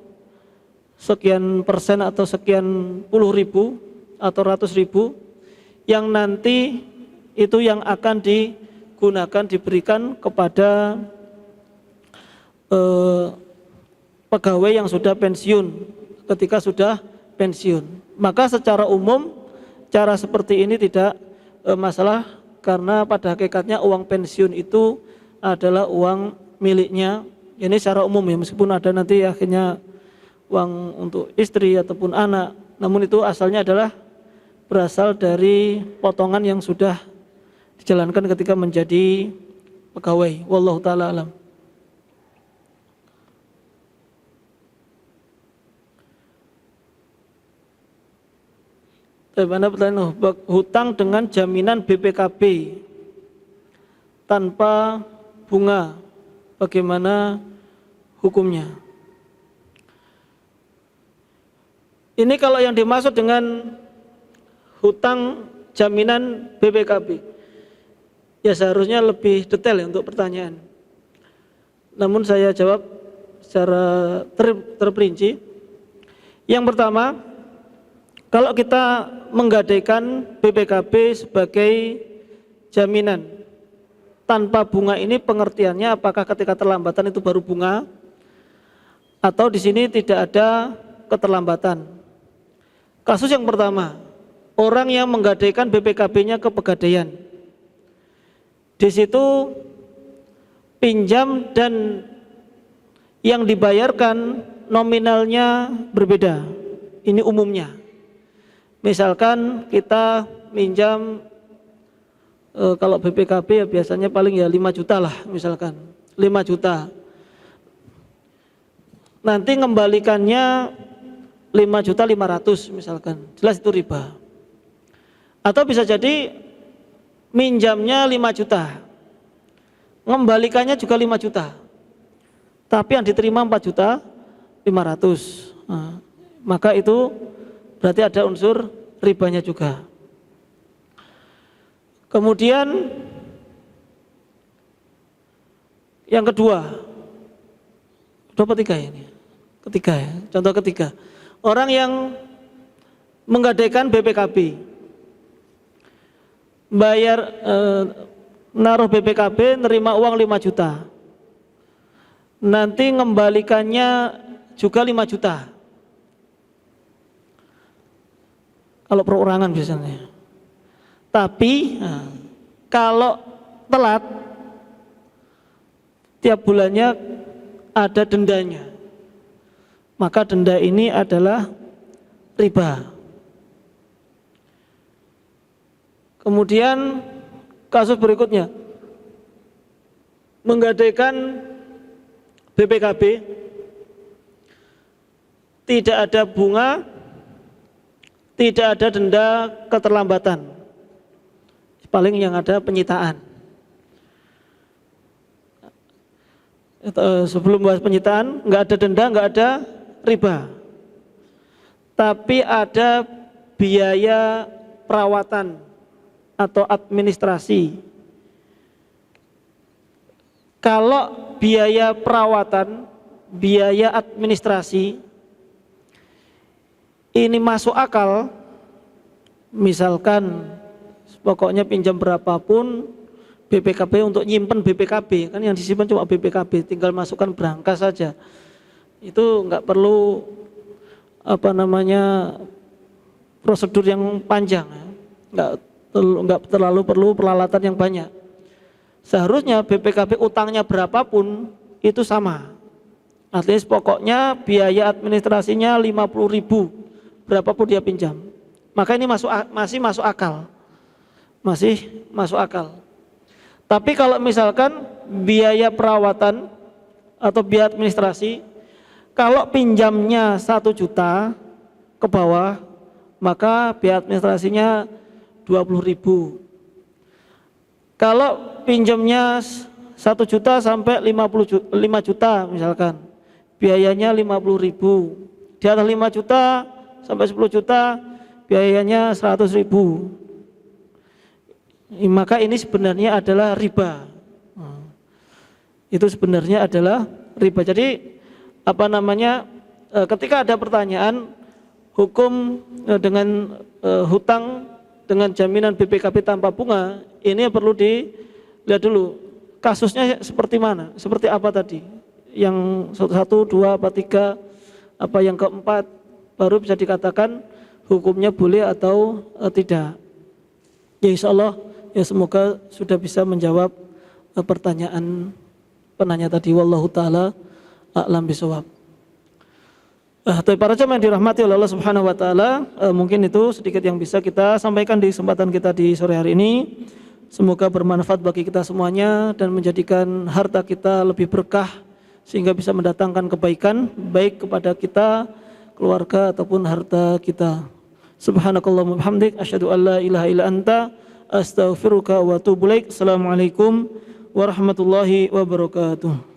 sekian persen atau sekian puluh ribu atau ratus ribu yang nanti itu yang akan digunakan diberikan kepada pegawai yang sudah pensiun ketika sudah pensiun. Maka secara umum cara seperti ini tidak masalah karena pada hakikatnya uang pensiun itu adalah uang miliknya. Ini secara umum ya, meskipun ada nanti akhirnya uang untuk istri ataupun anak, namun itu asalnya adalah berasal dari potongan yang sudah dijalankan ketika menjadi pegawai. Wallahu taala alam. Bagaimana pertanyaan hutang dengan jaminan BPKB tanpa bunga, bagaimana hukumnya? Ini kalau yang dimaksud dengan hutang jaminan BPKB, ya seharusnya lebih detail ya untuk pertanyaan. Namun saya jawab secara terperinci. Yang pertama, kalau kita menggadaikan BPKB sebagai jaminan tanpa bunga, ini pengertiannya apakah ketika terlambatan itu baru bunga atau di sini tidak ada keterlambatan? Kasus yang pertama, orang yang menggadaikan BPKB-nya ke Pegadaian. Di situ pinjam dan yang dibayarkan nominalnya berbeda. Ini umumnya. Misalkan kita minjam kalau BPKB ya biasanya paling ya 5 juta lah, misalkan 5 juta. Nanti ngembalikannya 5.500.000 misalkan, jelas itu riba. Atau bisa jadi minjamnya 5 juta, ngembalikannya juga 5 juta, tapi yang diterima 4.500.000. maka itu berarti ada unsur ribanya juga. Kemudian yang kedua, ketiga ini, ketiga ya, contoh ketiga, orang yang menggadaikan BPKB, bayar naruh BPKB, nerima uang 5 juta, nanti ngembalikannya juga 5 juta. Kalau perorangan biasanya. Tapi kalau telat, tiap bulannya ada dendanya. Maka denda ini adalah riba. Kemudian kasus berikutnya, menggadaikan BPKB, tidak ada bunga, tidak ada denda keterlambatan, paling yang ada penyitaan. Sebelum bahas penyitaan, nggak ada denda, nggak ada riba, tapi ada biaya perawatan atau administrasi. Kalau biaya perawatan, biaya administrasi ini masuk akal, misalkan pokoknya pinjam berapapun, BPKB untuk nyimpen BPKB, kan yang disimpan cuma BPKB, tinggal masukkan berangkas saja. Itu nggak perlu prosedur yang panjang, nggak terlalu perlu peralatan yang banyak. Seharusnya BPKB utangnya berapapun itu sama. Artinya pokoknya biaya administrasinya 50.000, berapapun dia pinjam. Maka ini masih masuk akal. Masih masuk akal. Tapi kalau misalkan biaya perawatan atau biaya administrasi, kalau pinjamnya 1 juta ke bawah, maka biaya administrasinya 20.000. Kalau pinjamnya 1 juta sampai 5 juta misalkan, biayanya 50.000. Di atas 5 juta sampai 10 juta, biayanya 100.000. Maka ini sebenarnya adalah riba. Itu sebenarnya adalah riba. Jadi ketika ada pertanyaan hukum dengan hutang dengan jaminan BPKB tanpa bunga, ini perlu dilihat dulu kasusnya seperti mana, seperti apa tadi, yang 1, 2, apa 3, apa yang keempat, baru bisa dikatakan hukumnya boleh atau tidak. Ya insya Allah, ya semoga sudah bisa menjawab pertanyaan penanya tadi. Wallahu ta'ala a'lam bishawab. Tapi para jemaah yang dirahmati oleh Allah Subhanahu wa taala, mungkin itu sedikit yang bisa kita sampaikan di kesempatan kita di sore hari ini. Semoga bermanfaat bagi kita semuanya dan menjadikan harta kita lebih berkah sehingga bisa mendatangkan kebaikan baik kepada kita, keluarga ataupun harta kita. Subhanakallahumma bihamdik asyhadu an la ilaha illa anta astaghfiruka wa atubu ilaik. Assalamualaikum warahmatullahi wabarakatuh.